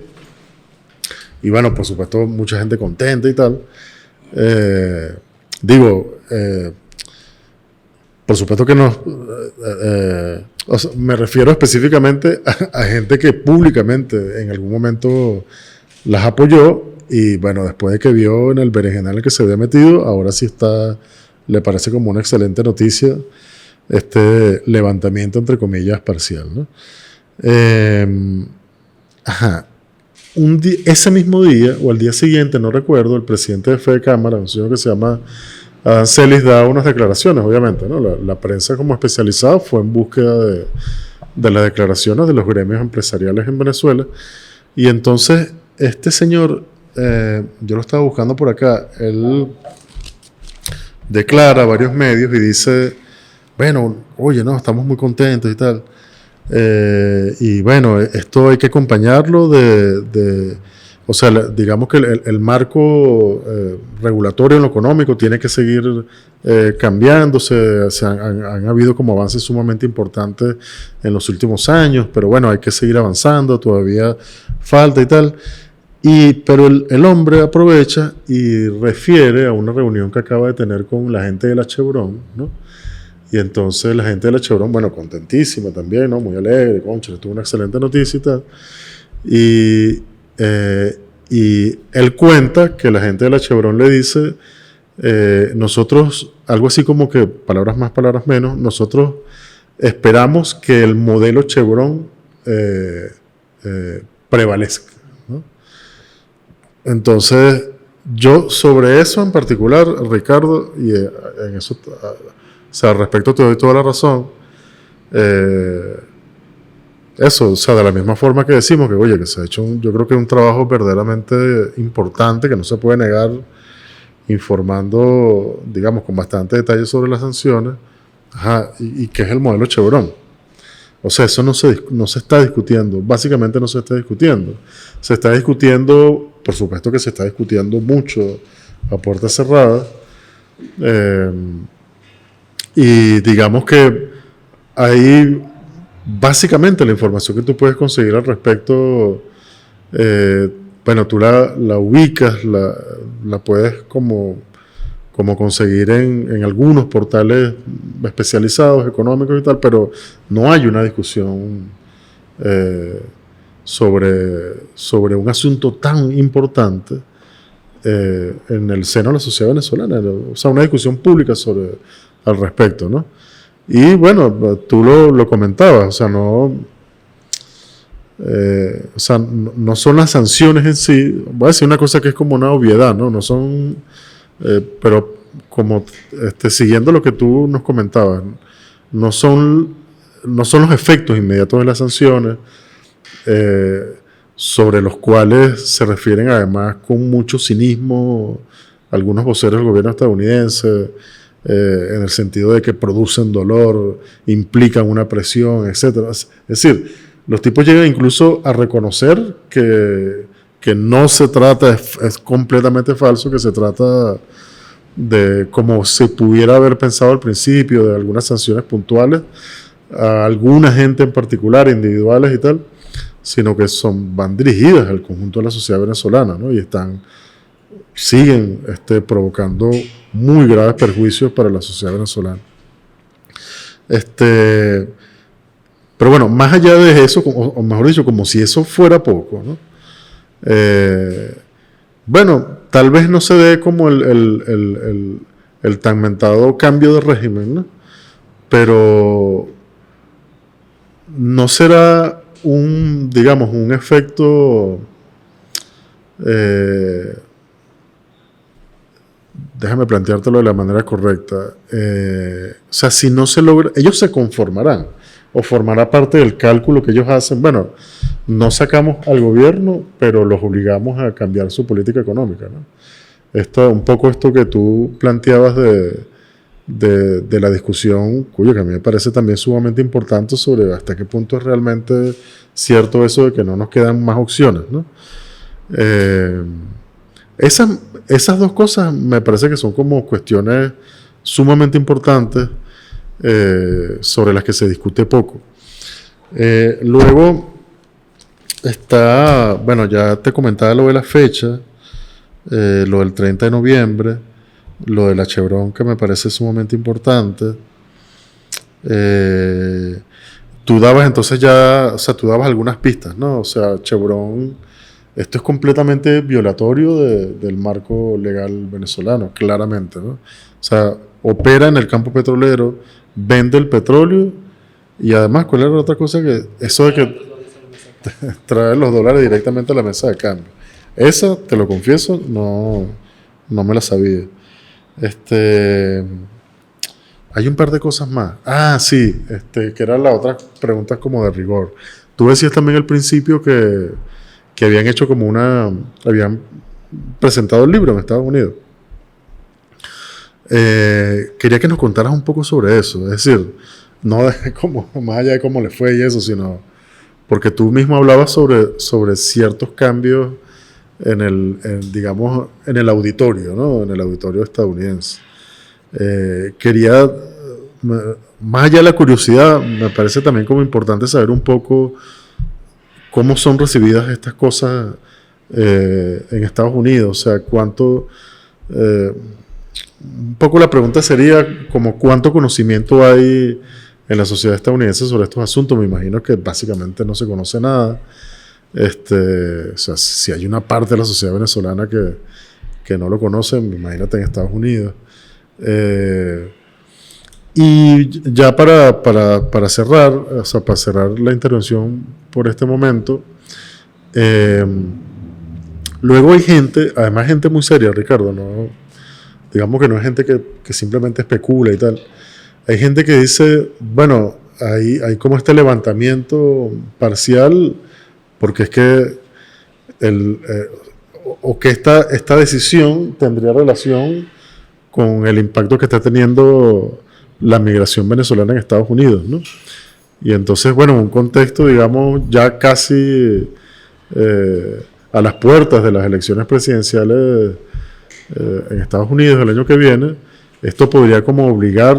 y bueno, por supuesto, mucha gente contenta y tal, por supuesto que no, o sea, me refiero específicamente a gente que públicamente en algún momento las apoyó y bueno, después de que vio en el berenjenal en el que se había metido, ahora sí le parece como una excelente noticia este levantamiento entre comillas parcial, ¿no? Ese mismo día o el día siguiente, no recuerdo, el presidente de Fede Cámara, un señor que se llama Adán Celis, da unas declaraciones, obviamente, ¿no? La prensa como especializada fue en búsqueda de las declaraciones de los gremios empresariales en Venezuela y entonces este señor, yo lo estaba buscando por acá, él declara a varios medios y dice, bueno, oye, no, estamos muy contentos y tal. Y bueno, esto hay que acompañarlo o sea, digamos que el marco regulatorio en lo económico tiene que seguir cambiándose. Han habido como avances sumamente importantes en los últimos años, pero bueno, hay que seguir avanzando, todavía falta y tal. Pero el hombre aprovecha y refiere a una reunión que acaba de tener con la gente de la Chevron, ¿no? Y entonces la gente de la Chevron, bueno, contentísima también, ¿no? Muy alegre, concha, tuvo una excelente noticia y tal. Y él cuenta que la gente de la Chevron le dice, nosotros, algo así como que, palabras más, palabras menos, nosotros esperamos que el modelo Chevron prevalezca, ¿no? Eso sobre eso en particular, Ricardo, y en eso... O sea, al respecto te doy toda la razón. Eso, o sea, de la misma forma que decimos que, oye, que se ha hecho yo creo que un trabajo verdaderamente importante, que no se puede negar, informando, digamos, con bastante detalle sobre las sanciones, y que es el modelo Chevron. O sea, eso no se está discutiendo, básicamente no se está discutiendo. Se está discutiendo, por supuesto que se está discutiendo mucho a puerta cerrada, y digamos que ahí básicamente la información que tú puedes conseguir al respecto, bueno, tú la ubicas, la puedes como conseguir en algunos portales especializados, económicos y tal, pero no hay una discusión sobre un asunto tan importante en el seno de la sociedad venezolana, o sea, una discusión pública al respecto, ¿no? Y bueno, tú lo comentabas, o sea, no son las sanciones en sí, voy a decir una cosa que es como una obviedad, ¿no? No son, pero como siguiendo lo que tú nos comentabas, no son los efectos inmediatos de las sanciones, sobre los cuales se refieren además con mucho cinismo algunos voceros del gobierno estadounidense, en el sentido de que producen dolor, implican una presión, etc. Es decir, los tipos llegan incluso a reconocer que no se trata, es completamente falso, que se trata de como se pudiera haber pensado al principio, de algunas sanciones puntuales a alguna gente en particular, individuales y tal, sino que van dirigidas al conjunto de la sociedad venezolana, ¿no? Y siguen provocando muy graves perjuicios para la sociedad venezolana. Pero bueno, más allá de eso, o mejor dicho, como si eso fuera poco, ¿no? Bueno, tal vez no se dé como el tan mentado cambio de régimen, ¿no? Pero no será digamos, un efecto, déjame planteártelo de la manera correcta. O sea, si no se logra, ellos se conformarán, o formará parte del cálculo que ellos hacen. Bueno, no sacamos al gobierno, pero los obligamos a cambiar su política económica, ¿no? Un poco esto que tú planteabas de la discusión, cuyo que a mí me parece también sumamente importante, sobre hasta qué punto es realmente cierto eso de que no nos quedan más opciones, ¿no? Esas dos cosas me parece que son como cuestiones sumamente importantes, sobre las que se discute poco. Luego está, bueno, ya te comentaba lo de la fecha, lo del 30 de noviembre, lo de la Chevron, que me parece sumamente importante. Tú dabas entonces ya, o sea, tú dabas algunas pistas, ¿no? O sea, Chevron, esto es completamente violatorio del marco legal venezolano, claramente, ¿no? O sea, opera en el campo petrolero, vende el petróleo, y además, ¿cuál era la otra cosa? Que eso de que traer los dólares directamente a la mesa de cambio. Esa, te lo confieso, no me la sabía. Hay un par de cosas más. Ah, sí, que eran las otras preguntas como de rigor. Tú decías también al principio que habían hecho como habían presentado el libro en Estados Unidos. Quería que nos contaras un poco sobre eso, es decir, no más allá de cómo le fue y eso, sino porque tú mismo hablabas sobre ciertos cambios digamos, en el auditorio, ¿no? En el auditorio estadounidense. Quería, más allá de la curiosidad, me parece también como importante saber un poco cómo son recibidas estas cosas en Estados Unidos. O sea, un poco la pregunta sería como cuánto conocimiento hay en la sociedad estadounidense sobre estos asuntos. Me imagino que básicamente no se conoce nada. O sea, si hay una parte de la sociedad venezolana que no lo conoce, imagínate en Estados Unidos. Y ya para cerrar, o sea, para cerrar la intervención por este momento, luego hay gente, además gente muy seria, Ricardo, ¿no? Digamos que no es gente que simplemente especula y tal. Hay gente que dice, bueno, hay como este levantamiento parcial, porque es que que esta decisión tendría relación con el impacto que está teniendo la migración venezolana en Estados Unidos, ¿no? Y entonces, bueno, un contexto, digamos, ya casi a las puertas de las elecciones presidenciales en Estados Unidos el año que viene, esto podría como obligar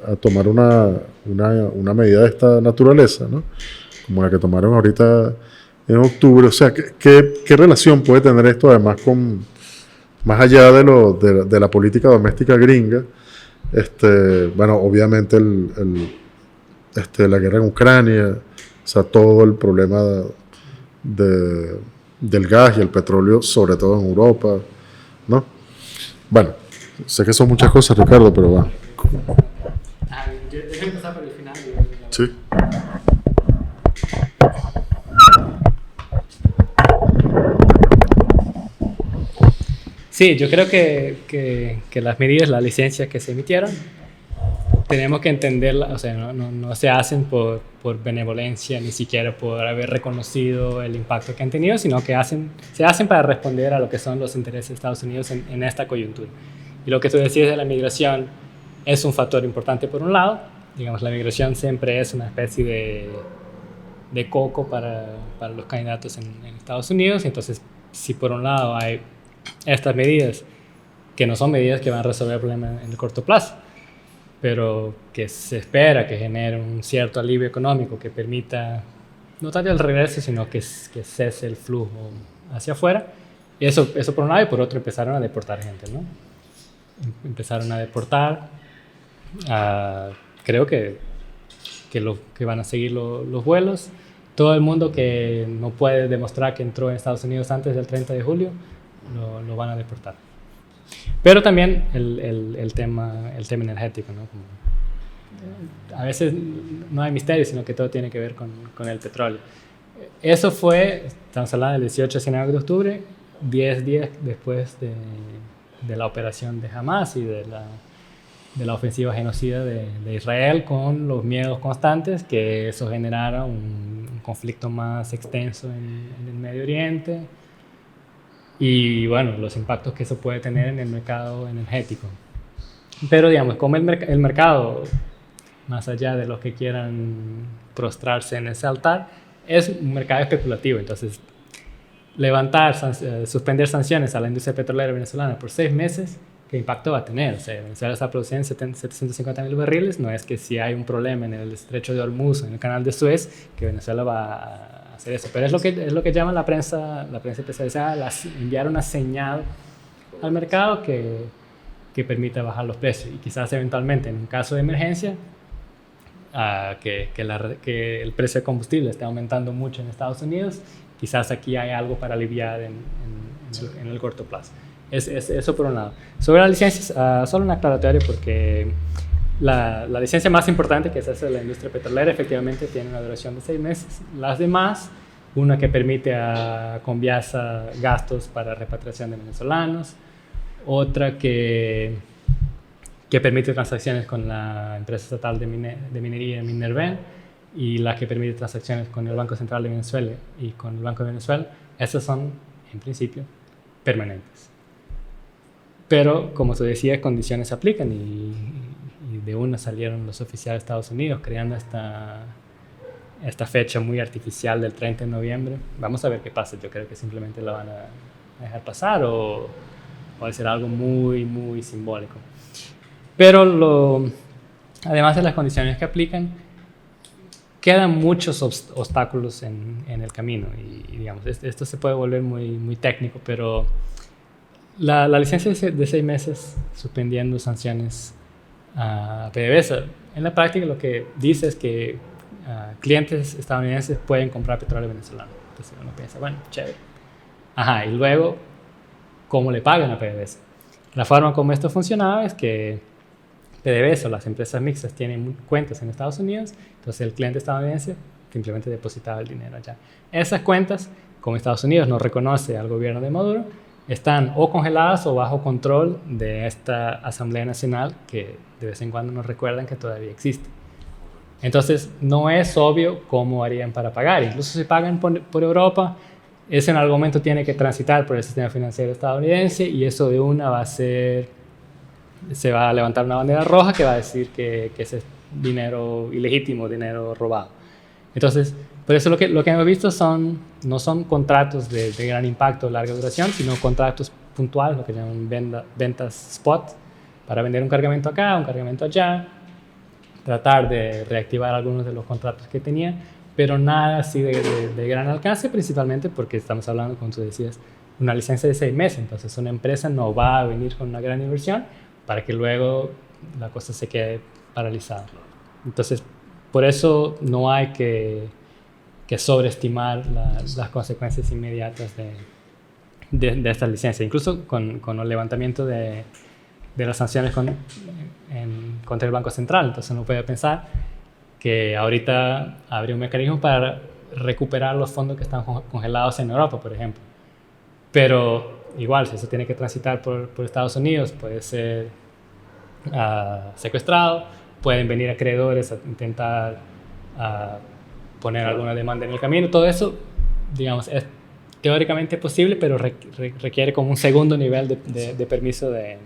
a tomar una medida de esta naturaleza, ¿no? Como la que tomaron ahorita en octubre. O sea, ¿qué relación puede tener esto además más allá de la política doméstica gringa? Bueno, obviamente la guerra en Ucrania, o sea, todo el problema del gas y el petróleo, sobre todo en Europa, ¿no? Bueno, sé que son muchas cosas, Ricardo, pero bueno. Déjame empezar por el final. Sí. Sí, yo creo que las medidas, las licencias que se emitieron, tenemos que entenderlas, o sea, no se hacen por benevolencia, ni siquiera por haber reconocido el impacto que han tenido, sino que se hacen para responder a lo que son los intereses de Estados Unidos en esta coyuntura. Y lo que tú decías de la migración es un factor importante por un lado. Digamos, la migración siempre es una especie de coco para los candidatos en Estados Unidos. Entonces, si por un lado hay estas medidas, que no son medidas que van a resolver el problema en el corto plazo, pero que se espera que genere un cierto alivio económico que permita no tanto el regreso, sino que cese el flujo hacia afuera. Y eso por un lado, y por otro empezaron a deportar gente, ¿no? empezaron a deportar. Creo que van a seguir los vuelos. Todo el mundo que no puede demostrar que entró en Estados Unidos antes del 30 de julio, lo van a deportar. Pero también el tema energético, ¿no? A veces no hay misterio, sino que todo tiene que ver con el petróleo. Eso fue, estamos hablando del 18 de octubre, 10 días después de la operación de Hamas y de la ofensiva genocida de Israel, con los miedos constantes que eso generara un conflicto más extenso en el Medio Oriente y bueno, los impactos que eso puede tener en el mercado energético. Pero digamos, como el mercado, más allá de los que quieran prostrarse en ese altar, es un mercado especulativo. Entonces, suspender sanciones a la industria petrolera venezolana por 6 meses, ¿qué impacto va a tener? O sea, Venezuela está produciendo 750.000 barriles. No es que si hay un problema en el estrecho de Hormuz o en el canal de Suez, que Venezuela va a hacer eso. Pero es lo que llama la prensa especializada, enviar una señal al mercado que permita bajar los precios. Y quizás eventualmente, en un caso de emergencia, que el precio de combustible esté aumentando mucho en Estados Unidos, quizás aquí hay algo para aliviar en el corto plazo. Eso por un lado. Sobre las licencias, solo una aclaratoria, porque la licencia más importante, que es esa de la industria petrolera, efectivamente tiene una duración de 6 meses. Las demás, una que permite a Conviasa gastos para repatriación de venezolanos, otra que permite transacciones con la empresa estatal de minería Minerven, y la que permite transacciones con el Banco Central de Venezuela y con el Banco de Venezuela. Esas son, en principio, permanentes. Pero, como te decía, condiciones se aplican y de una salieron los oficiales de Estados Unidos creando esta fecha muy artificial del 30 de noviembre. Vamos a ver qué pasa. Yo creo que simplemente la van a dejar pasar o va a ser algo muy, muy simbólico. Pero además de las condiciones que aplican, quedan muchos obstáculos en el camino. Y digamos, esto se puede volver muy, muy técnico, pero la licencia de 6 meses suspendiendo sanciones a PDVSA, en la práctica lo que dice es que clientes estadounidenses pueden comprar petróleo venezolano. Entonces uno piensa, bueno, chévere. Y luego, ¿cómo le pagan a PDVSA? La forma como esto funcionaba es que PDVSA o las empresas mixtas tienen cuentas en Estados Unidos, entonces el cliente estadounidense simplemente depositaba el dinero allá. Esas cuentas, como Estados Unidos no reconoce al gobierno de Maduro, están o congeladas o bajo control de esta Asamblea Nacional, que de vez en cuando nos recuerdan que todavía existe. Entonces no es obvio cómo harían para pagar. Incluso si pagan por Europa, eso en algún momento tiene que transitar por el sistema financiero estadounidense, y eso de una se va a levantar una bandera roja que va a decir que ese es dinero ilegítimo, dinero robado. Entonces, por eso lo que hemos visto no son contratos de gran impacto o larga duración, sino contratos puntuales, lo que llaman ventas spot, para vender un cargamento acá, un cargamento allá, tratar de reactivar algunos de los contratos que tenía, pero nada así de gran alcance, principalmente porque estamos hablando, como tú decías, una licencia de 6 meses. Entonces una empresa no va a venir con una gran inversión para que luego la cosa se quede paralizada. Entonces, por eso no hay que sobreestimar las consecuencias inmediatas de esta licencia. Incluso con el levantamiento de las sanciones contra el Banco Central. Entonces uno puede pensar que ahorita habría un mecanismo para recuperar los fondos que están congelados en Europa, por ejemplo. Pero igual, si eso tiene que transitar por Estados Unidos, puede ser secuestrado, pueden venir acreedores a intentar poner alguna demanda en el camino. Todo eso, digamos, es teóricamente posible, pero requiere como un segundo nivel de permiso de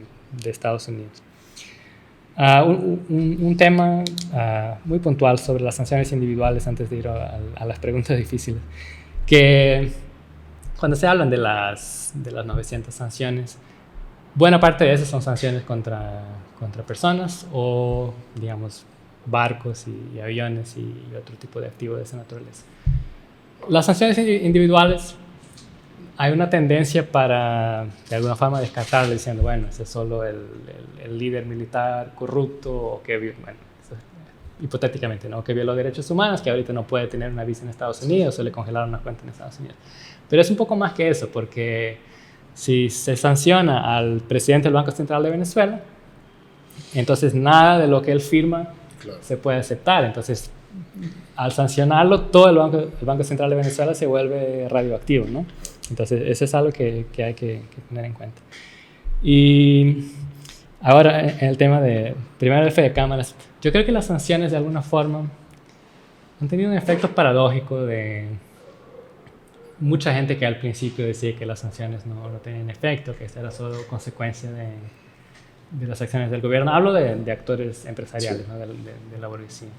Estados Unidos. Un tema muy puntual sobre las sanciones individuales, antes de ir a las preguntas difíciles, que cuando se hablan de las 900 sanciones, buena parte de esas son sanciones contra personas o, digamos, barcos y aviones y otro tipo de activos de esa naturaleza. Las sanciones individuales hay una tendencia para, de alguna forma, descartarlo diciendo, bueno, ese es solo el líder militar corrupto o que, bueno, hipotéticamente, ¿no? Que violó derechos humanos, que ahorita no puede tener una visa en Estados Unidos o le congelaron una cuenta en Estados Unidos. Pero es un poco más que eso, porque si se sanciona al presidente del Banco Central de Venezuela, entonces nada de lo que él firma se puede aceptar. Entonces, al sancionarlo, todo el Banco Central de Venezuela se vuelve radioactivo, ¿no? Entonces, eso es algo que hay que tener en cuenta. Y ahora, en el tema de, primero, el fe de cámaras, yo creo que las sanciones, de alguna forma, han tenido un efecto paradójico de mucha gente que al principio decía que las sanciones no tenían efecto, que esta era solo consecuencia de las acciones del gobierno. Hablo de actores empresariales, ¿no? de la burguesía.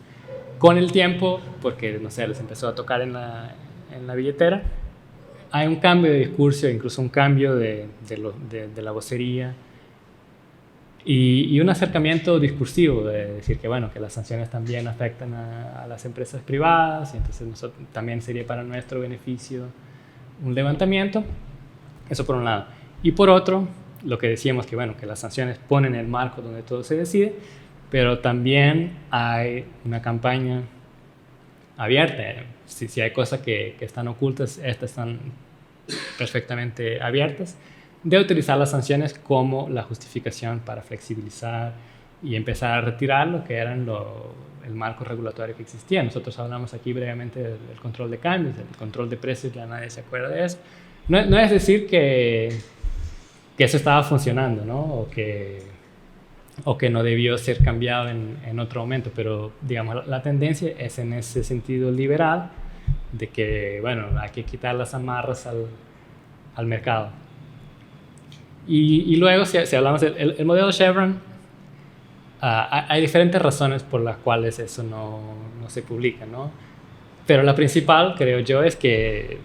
Con el tiempo, porque, no sé, les empezó a tocar en la billetera, hay un cambio de discurso, incluso un cambio de la vocería y un acercamiento discursivo de decir que, bueno, que las sanciones también afectan a las empresas privadas y entonces también sería para nuestro beneficio un levantamiento. Eso por un lado. Y por otro, lo que decíamos que, bueno, que las sanciones ponen el marco donde todo se decide, pero también hay una campaña abierta. Si hay cosas que están ocultas, estas están perfectamente abiertas, de utilizar las sanciones como la justificación para flexibilizar y empezar a retirar lo que eran el marco regulatorio que existía. Nosotros hablamos aquí brevemente del control de cambios, del control de precios, ya nadie se acuerda de eso. No es decir que eso estaba funcionando, ¿no? o que no debió ser cambiado en otro momento, pero digamos, la tendencia es en ese sentido liberal, de que, bueno, hay que quitar las amarras al mercado. Y luego, si hablamos del modelo Chevron, hay diferentes razones por las cuales eso no se publica, ¿no? Pero la principal, creo yo, es que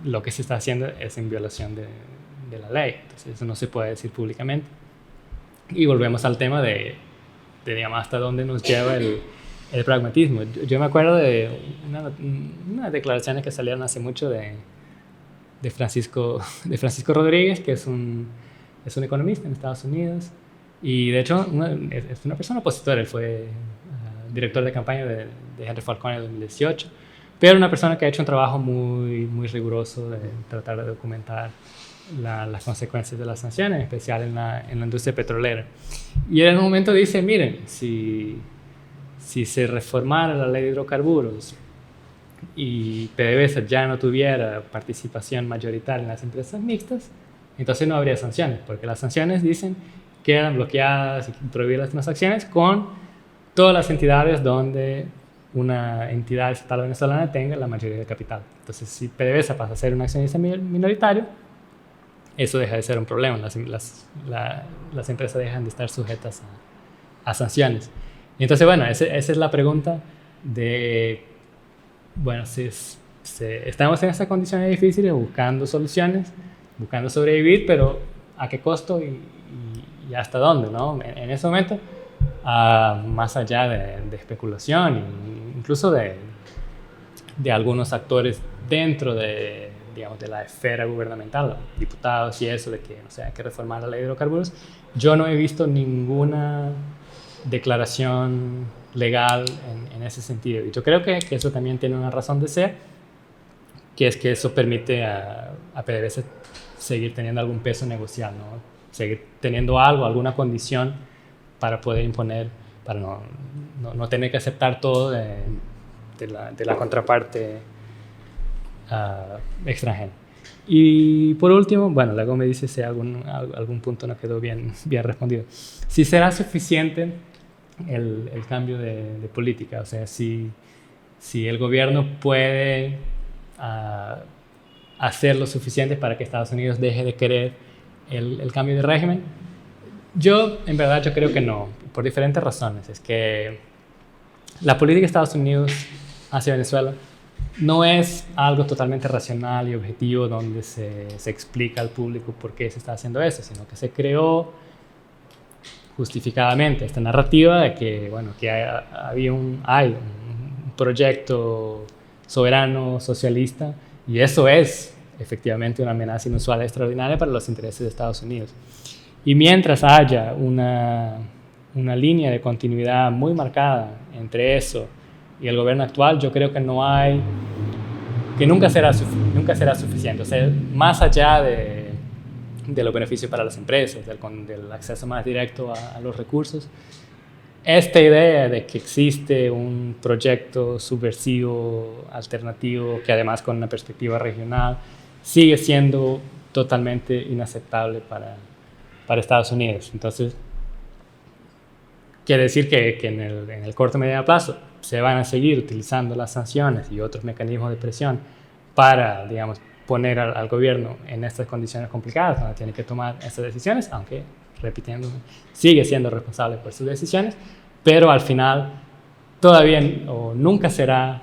lo que se está haciendo es en violación de la ley. Entonces, eso no se puede decir públicamente. Y volvemos al tema de digamos, hasta dónde nos lleva el pragmatismo. Yo me acuerdo de unas declaraciones que salieron hace mucho de Francisco Rodríguez, que es un economista en Estados Unidos, y de hecho es una persona opositora. Él fue director de campaña de Henry Falcón en 2018, pero una persona que ha hecho un trabajo muy, muy riguroso de tratar de documentar las consecuencias de las sanciones, en especial en la industria petrolera. Y en un momento dice, miren, si se reformara la ley de hidrocarburos y PDVSA ya no tuviera participación mayoritaria en las empresas mixtas, entonces no habría sanciones, porque las sanciones dicen que quedan bloqueadas y prohibir las transacciones con todas las entidades donde una entidad estatal venezolana tenga la mayoría de capital. Entonces, si PDVSA pasa a ser un accionista minoritario, eso deja de ser un problema. Las empresas dejan de estar sujetas a sanciones. Y entonces, bueno, esa es la pregunta de, bueno, si estamos en estas condiciones difíciles buscando soluciones, buscando sobrevivir, pero ¿a qué costo y hasta dónde, ¿no? En ese momento, más allá de especulación, incluso de algunos actores dentro de la esfera gubernamental, diputados y eso, de que, no sé, hay que reformar la ley de hidrocarburos, yo no he visto ninguna declaración legal en ese sentido. Y yo creo que eso también tiene una razón de ser, que es que eso permite a PDVSA seguir teniendo algún peso negocial, ¿no? Seguir teniendo alguna condición para poder imponer, para no tener que aceptar todo de la contraparte extranjera. Y por último, bueno, luego me dice si algún punto no quedó bien respondido. Si será suficiente el cambio de política, o sea, si el gobierno puede hacer lo suficiente para que Estados Unidos deje de querer el cambio de régimen. En verdad, yo creo que no, por diferentes razones. Es que la política de Estados Unidos hacia Venezuela no es algo totalmente racional y objetivo donde se explica al público por qué se está haciendo eso, sino que se creó justificadamente esta narrativa de que, bueno, que hay un proyecto soberano, socialista, y eso es efectivamente una amenaza inusual extraordinaria para los intereses de Estados Unidos. Y mientras haya una línea de continuidad muy marcada entre eso y el gobierno actual, yo creo que nunca será suficiente. O sea, más allá de los beneficios para las empresas, del acceso más directo a los recursos, esta idea de que existe un proyecto subversivo, alternativo, que además con una perspectiva regional, sigue siendo totalmente inaceptable para Estados Unidos. Entonces, quiere decir que en el corto y mediano plazo se van a seguir utilizando las sanciones y otros mecanismos de presión para, digamos, poner al gobierno en estas condiciones complicadas, donde tiene que tomar esas decisiones, aunque, repitiendo, sigue siendo responsable por sus decisiones, pero al final todavía o nunca será,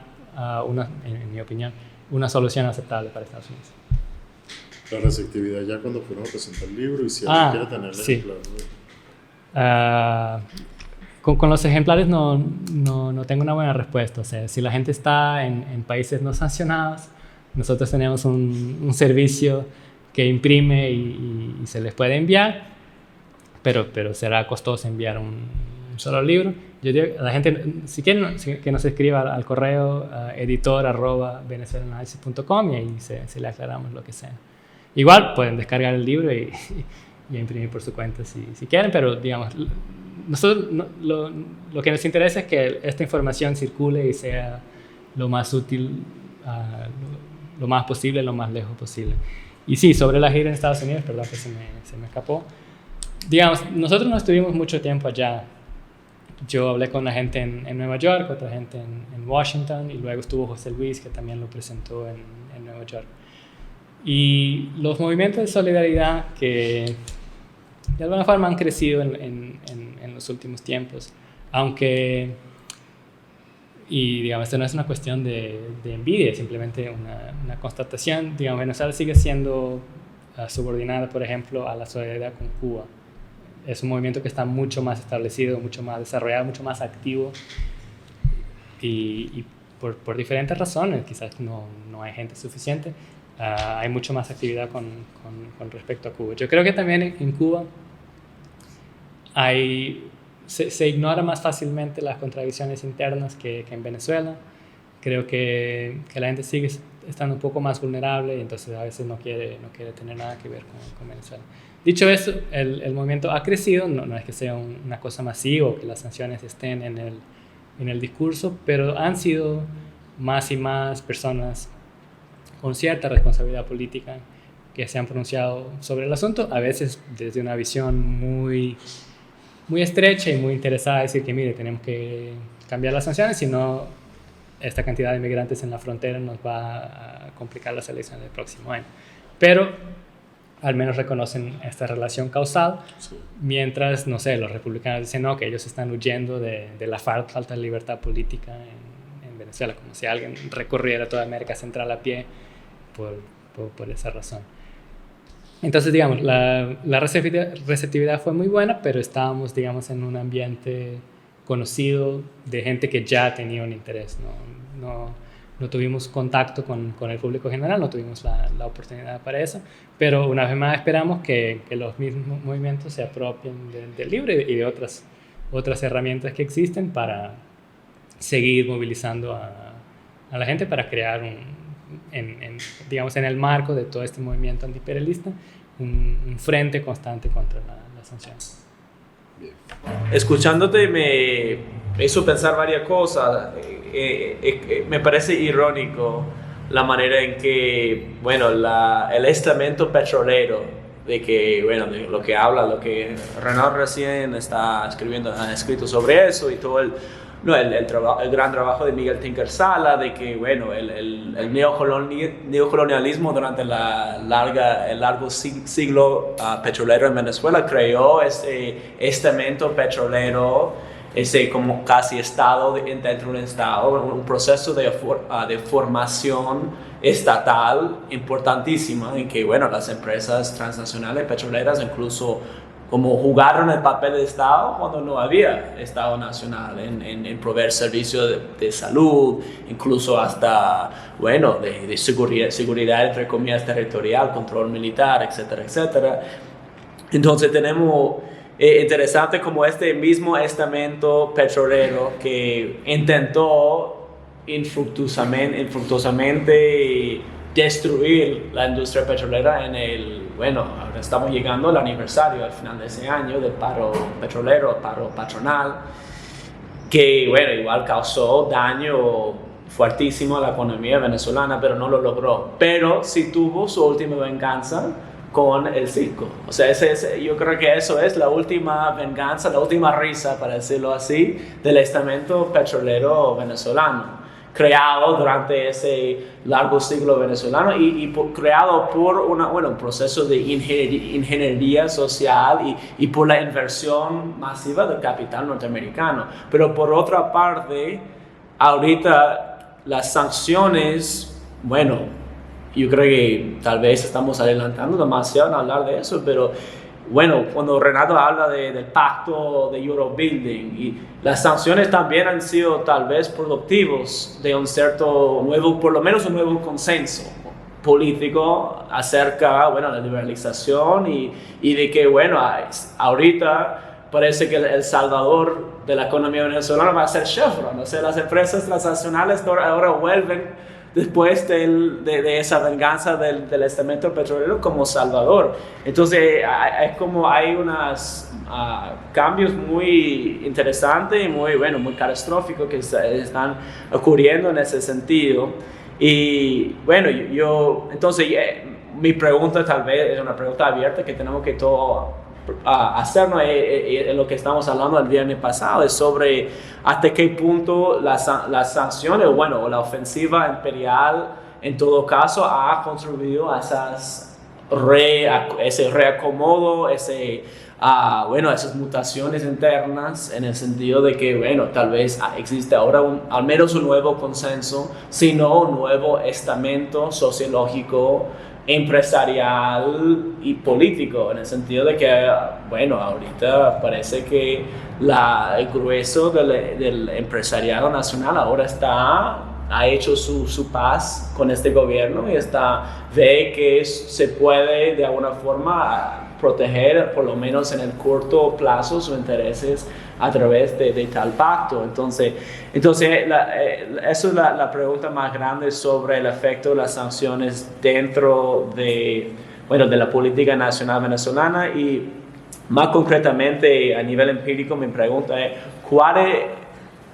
en mi opinión, una solución aceptable para Estados Unidos. La receptividad ya cuando fueron a presentar el libro y si alguien quiere tener el ejemplar. Con los ejemplares no tengo una buena respuesta. O sea, si la gente está en países no sancionados, nosotros tenemos un servicio que imprime y se les puede enviar, pero será costoso enviar un solo libro. Yo digo a la gente, si quieren, que nos escriba al correo editor@venezuelanalysis.com y ahí se le aclaramos lo que sea. Igual pueden descargar el libro y imprimir por su cuenta si quieren, pero digamos, nosotros lo que nos interesa es que esta información circule y sea lo más útil, lo más posible, lo más lejos posible. Y sí, sobre la gira en Estados Unidos, perdón que se me escapó. Digamos, nosotros no estuvimos mucho tiempo allá. Yo hablé con la gente en Nueva York, otra gente en Washington, y luego estuvo José Luis, que también lo presentó en Nueva York. Y los movimientos de solidaridad que de alguna forma han crecido en los últimos tiempos, aunque, y digamos, esto no es una cuestión de envidia, es simplemente una constatación. Digamos, Venezuela sigue siendo subordinada, por ejemplo, a la solidaridad con Cuba. Es un movimiento que está mucho más establecido, mucho más desarrollado, mucho más activo, y por diferentes razones, quizás no hay gente suficiente. Hay mucho más actividad con respecto a Cuba. Yo creo que también en Cuba se ignora más fácilmente las contradicciones internas que en Venezuela. Creo que la gente sigue estando un poco más vulnerable y entonces a veces no quiere tener nada que ver con Venezuela. Dicho eso, el movimiento ha crecido, no es que sea una cosa masiva o que las sanciones estén en el discurso, pero han sido más y más personas con cierta responsabilidad política que se han pronunciado sobre el asunto, a veces desde una visión muy estrecha y muy interesada, decir que mire, tenemos que cambiar las sanciones, si no esta cantidad de migrantes en la frontera nos va a complicar las elecciones del próximo año. Pero al menos reconocen esta relación causal, sí. Mientras, no sé, los republicanos dicen no, que ellos están huyendo de la falta de libertad política en Venezuela, como si alguien recorriera toda América Central a pie por esa razón. Entonces, digamos, la receptividad fue muy buena, pero estábamos, digamos, en un ambiente conocido de gente que ya tenía un interés. No tuvimos contacto con el público general, no tuvimos la oportunidad para eso, pero una vez más esperamos que los mismos movimientos se apropien del libro y de otras herramientas que existen para seguir movilizando a la gente para crear digamos, en el marco de todo este movimiento antiimperialista, un frente constante contra las sanciones. Bien. Escuchándote me hizo pensar varias cosas. Me parece irónico la manera en que, bueno, el estamento petrolero, de que, bueno, de lo que habla, lo que Renaud recién ha escrito sobre eso y todo el gran trabajo de Miguel Tinker Sala, de que, bueno, el neocolonialismo durante el largo siglo petrolero en Venezuela creó ese estamento petrolero, ese como casi estado dentro de un estado, un proceso de formación estatal importantísima en que, bueno, las empresas transnacionales petroleras incluso como jugaron el papel de Estado cuando no había Estado nacional en proveer servicios de salud, incluso hasta, bueno, de seguridad, entre comillas, territorial, control militar, etcétera, etcétera. Entonces tenemos interesante como este mismo estamento petrolero que intentó infructuosamente destruir la industria petrolera bueno, ahora estamos llegando al aniversario al final de ese año del paro petrolero, paro patronal, que bueno, igual causó daño fuertísimo a la economía venezolana, pero no lo logró. Pero sí tuvo su última venganza con el circo. O sea, yo creo que eso es la última venganza, la última risa, para decirlo así, del estamento petrolero venezolano, creado durante ese largo siglo venezolano y creado por un proceso de ingeniería social y por la inversión masiva del capital norteamericano. Pero por otra parte, ahorita las sanciones, bueno, yo creo que tal vez estamos adelantando demasiado en hablar de eso, pero bueno, cuando Renato habla del pacto de Eurobuilding, y las sanciones también han sido tal vez productivos de un cierto nuevo, por lo menos un nuevo consenso político acerca, bueno, de la liberalización y de que, bueno, ahorita parece que el salvador de la economía venezolana va a ser Chevron. O sea, las empresas transnacionales ahora vuelven después de esa venganza del estamento petrolero como salvador. Entonces hay unos cambios muy interesantes y muy catastróficos que están ocurriendo en ese sentido. Y bueno, entonces mi pregunta tal vez es una pregunta abierta que tenemos que todo hacernos, en lo que estamos hablando el viernes pasado, es sobre hasta qué punto las sanciones, o la ofensiva imperial en todo caso ha contribuido a ese reacomodo, esas mutaciones internas, en el sentido de que, bueno, tal vez existe ahora al menos un nuevo consenso, sino un nuevo estamento sociológico, empresarial y político, en el sentido de que, bueno, ahorita parece que el grueso del empresariado nacional ahora ha hecho su paz con este gobierno y ve que se puede de alguna forma proteger, por lo menos en el corto plazo, sus intereses a través de tal pacto. Entonces eso es la pregunta más grande sobre el efecto de las sanciones dentro de la política nacional venezolana, y más concretamente a nivel empírico mi pregunta es ¿cuál es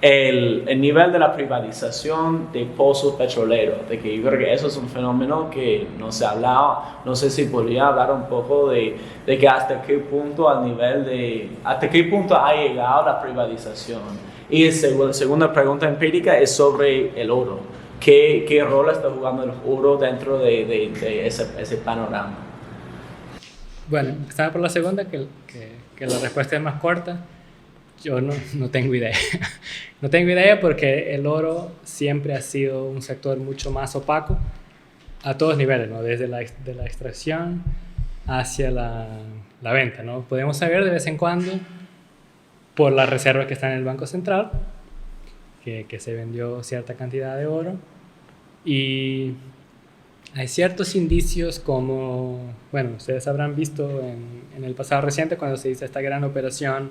el nivel de la privatización de pozos petroleros? De que yo creo que eso es un fenómeno que no se ha hablado. No sé si podría hablar un poco de que hasta qué punto ha llegado la privatización. Y la segunda pregunta empírica es sobre el oro. ¿Qué rol está jugando el oro dentro de ese panorama? Bueno, empezando por la segunda, que la respuesta es más corta. Yo no tengo idea. No tengo idea porque el oro siempre ha sido un sector mucho más opaco a todos niveles, ¿no? Desde la extracción hacia la venta, ¿no? Podemos saber de vez en cuando por la reserva que está en el Banco Central que se vendió cierta cantidad de oro, y hay ciertos indicios como, bueno, ustedes habrán visto en el pasado reciente cuando se hizo esta gran operación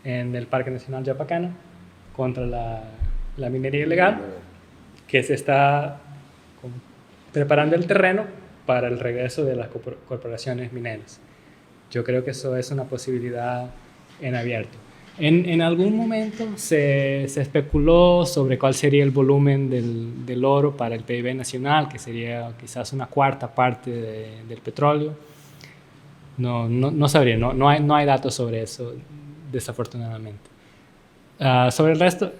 en el Parque Nacional Yapacana contra la minería ilegal, que se está preparando el terreno para el regreso de las corporaciones mineras. Yo creo que eso es una posibilidad en abierto. En algún momento se especuló sobre cuál sería el volumen del oro para el PIB nacional, que sería quizás una cuarta parte del petróleo. No sabría, no hay datos sobre eso, desafortunadamente. Sobre el resto,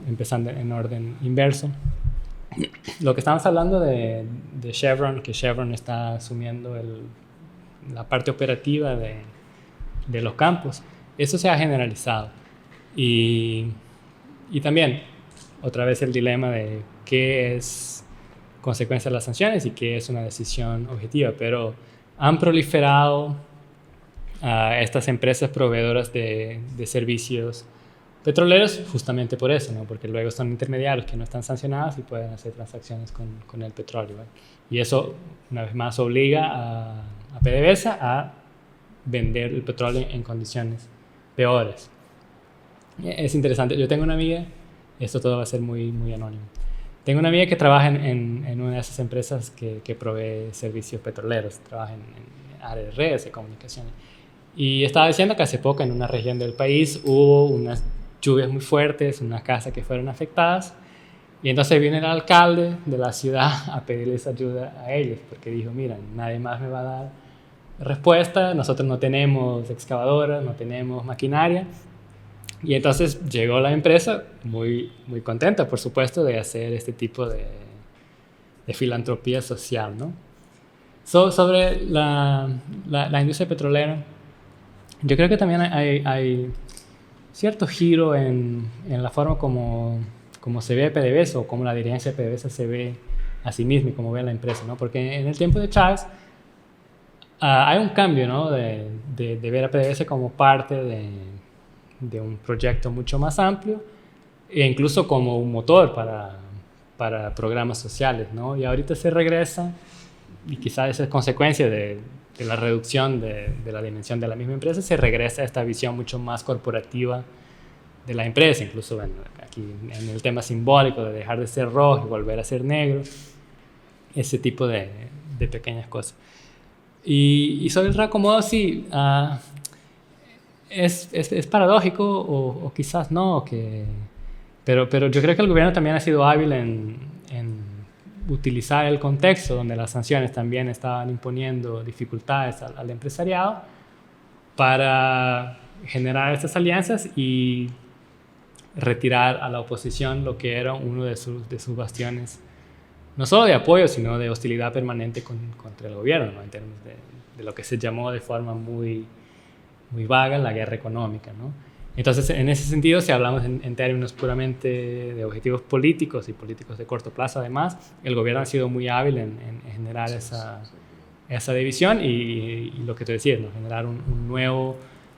empezando en orden inverso, lo que estamos hablando de Chevron, que Chevron está asumiendo la parte operativa de los campos, eso se ha generalizado. Y también, otra vez, el dilema de qué es consecuencia de las sanciones y qué es una decisión objetiva, pero han proliferado a estas empresas proveedoras de servicios petroleros justamente por eso, ¿no? Porque luego son intermediarios que no están sancionados y pueden hacer transacciones con el petróleo, ¿vale? Y eso, una vez más, obliga a PDVSA a vender el petróleo en condiciones peores. Es interesante. Yo tengo una amiga, esto todo va a ser muy, muy anónimo. Tengo una amiga que trabaja en una de esas empresas que provee servicios petroleros, trabaja en área de redes de comunicaciones. Y estaba diciendo que hace poco en una región del país hubo unas lluvias muy fuertes, unas casas que fueron afectadas. Y entonces viene el alcalde de la ciudad a pedirles ayuda a ellos, porque dijo, mira, nadie más me va a dar respuesta, nosotros no tenemos excavadoras, no tenemos maquinaria. Y entonces llegó la empresa muy, muy contenta, por supuesto, de hacer este tipo de filantropía social, ¿no? Sobre la industria petrolera, yo creo que también hay cierto giro en la forma como se ve PDVSA o como la dirigencia de PDVSA se ve a sí misma y como ve la empresa, ¿no? Porque en el tiempo de Chávez hay un cambio, ¿no? de ver a PDVSA como parte de un proyecto mucho más amplio e incluso como un motor para programas sociales, ¿no? Y ahorita se regresa, y quizás esa es consecuencia de la reducción de la dimensión de la misma empresa, se regresa a esta visión mucho más corporativa de la empresa, incluso bueno, aquí en el tema simbólico de dejar de ser rojo y volver a ser negro, ese tipo de pequeñas cosas. Y sobre el reacomodo, sí, es paradójico o quizás no, pero yo creo que el gobierno también ha sido hábil en utilizar el contexto donde las sanciones también estaban imponiendo dificultades al empresariado para generar estas alianzas y retirar a la oposición lo que era uno de sus bastiones, no solo de apoyo, sino de hostilidad permanente contra el gobierno, ¿no? En términos de lo que se llamó de forma muy, muy vaga la guerra económica, ¿no? Entonces, en ese sentido, si hablamos en términos puramente de objetivos políticos y políticos de corto plazo, además, el gobierno ha sido muy hábil en generar esa división y lo que tú decías, ¿no? Generar un nuevo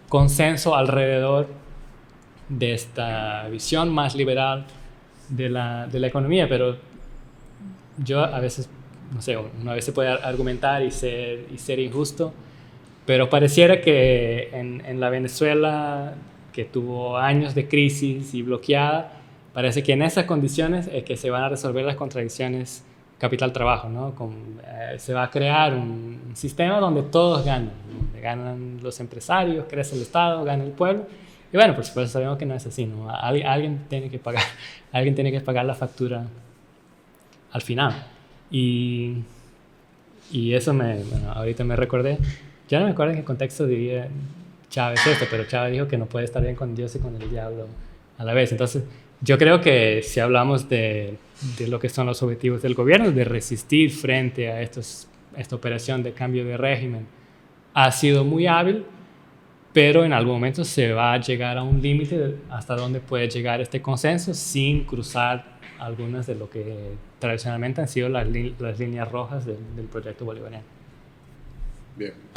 consenso alrededor de esta visión más liberal de la economía. Pero yo a veces, no sé, uno a veces puede argumentar y ser injusto, pero pareciera que en la Venezuela que tuvo años de crisis y bloqueada, parece que en esas condiciones es que se van a resolver las contradicciones capital-trabajo, ¿no? Se va a crear un sistema donde todos ganan, donde ganan los empresarios, crece el Estado, gana el pueblo. Y bueno, por supuesto sabemos que no es así, ¿no? Alguien tiene que pagar la factura al final. Y eso bueno, ahorita me recordé, ya no me acuerdo en qué contexto diría Chávez esto, pero Chávez dijo que no puede estar bien con Dios y con el diablo a la vez. Entonces, yo creo que si hablamos de lo que son los objetivos del gobierno, de resistir frente a esta operación de cambio de régimen, ha sido muy hábil, pero en algún momento se va a llegar a un límite hasta donde puede llegar este consenso sin cruzar algunas de lo que tradicionalmente han sido las líneas rojas del proyecto bolivariano. Bien.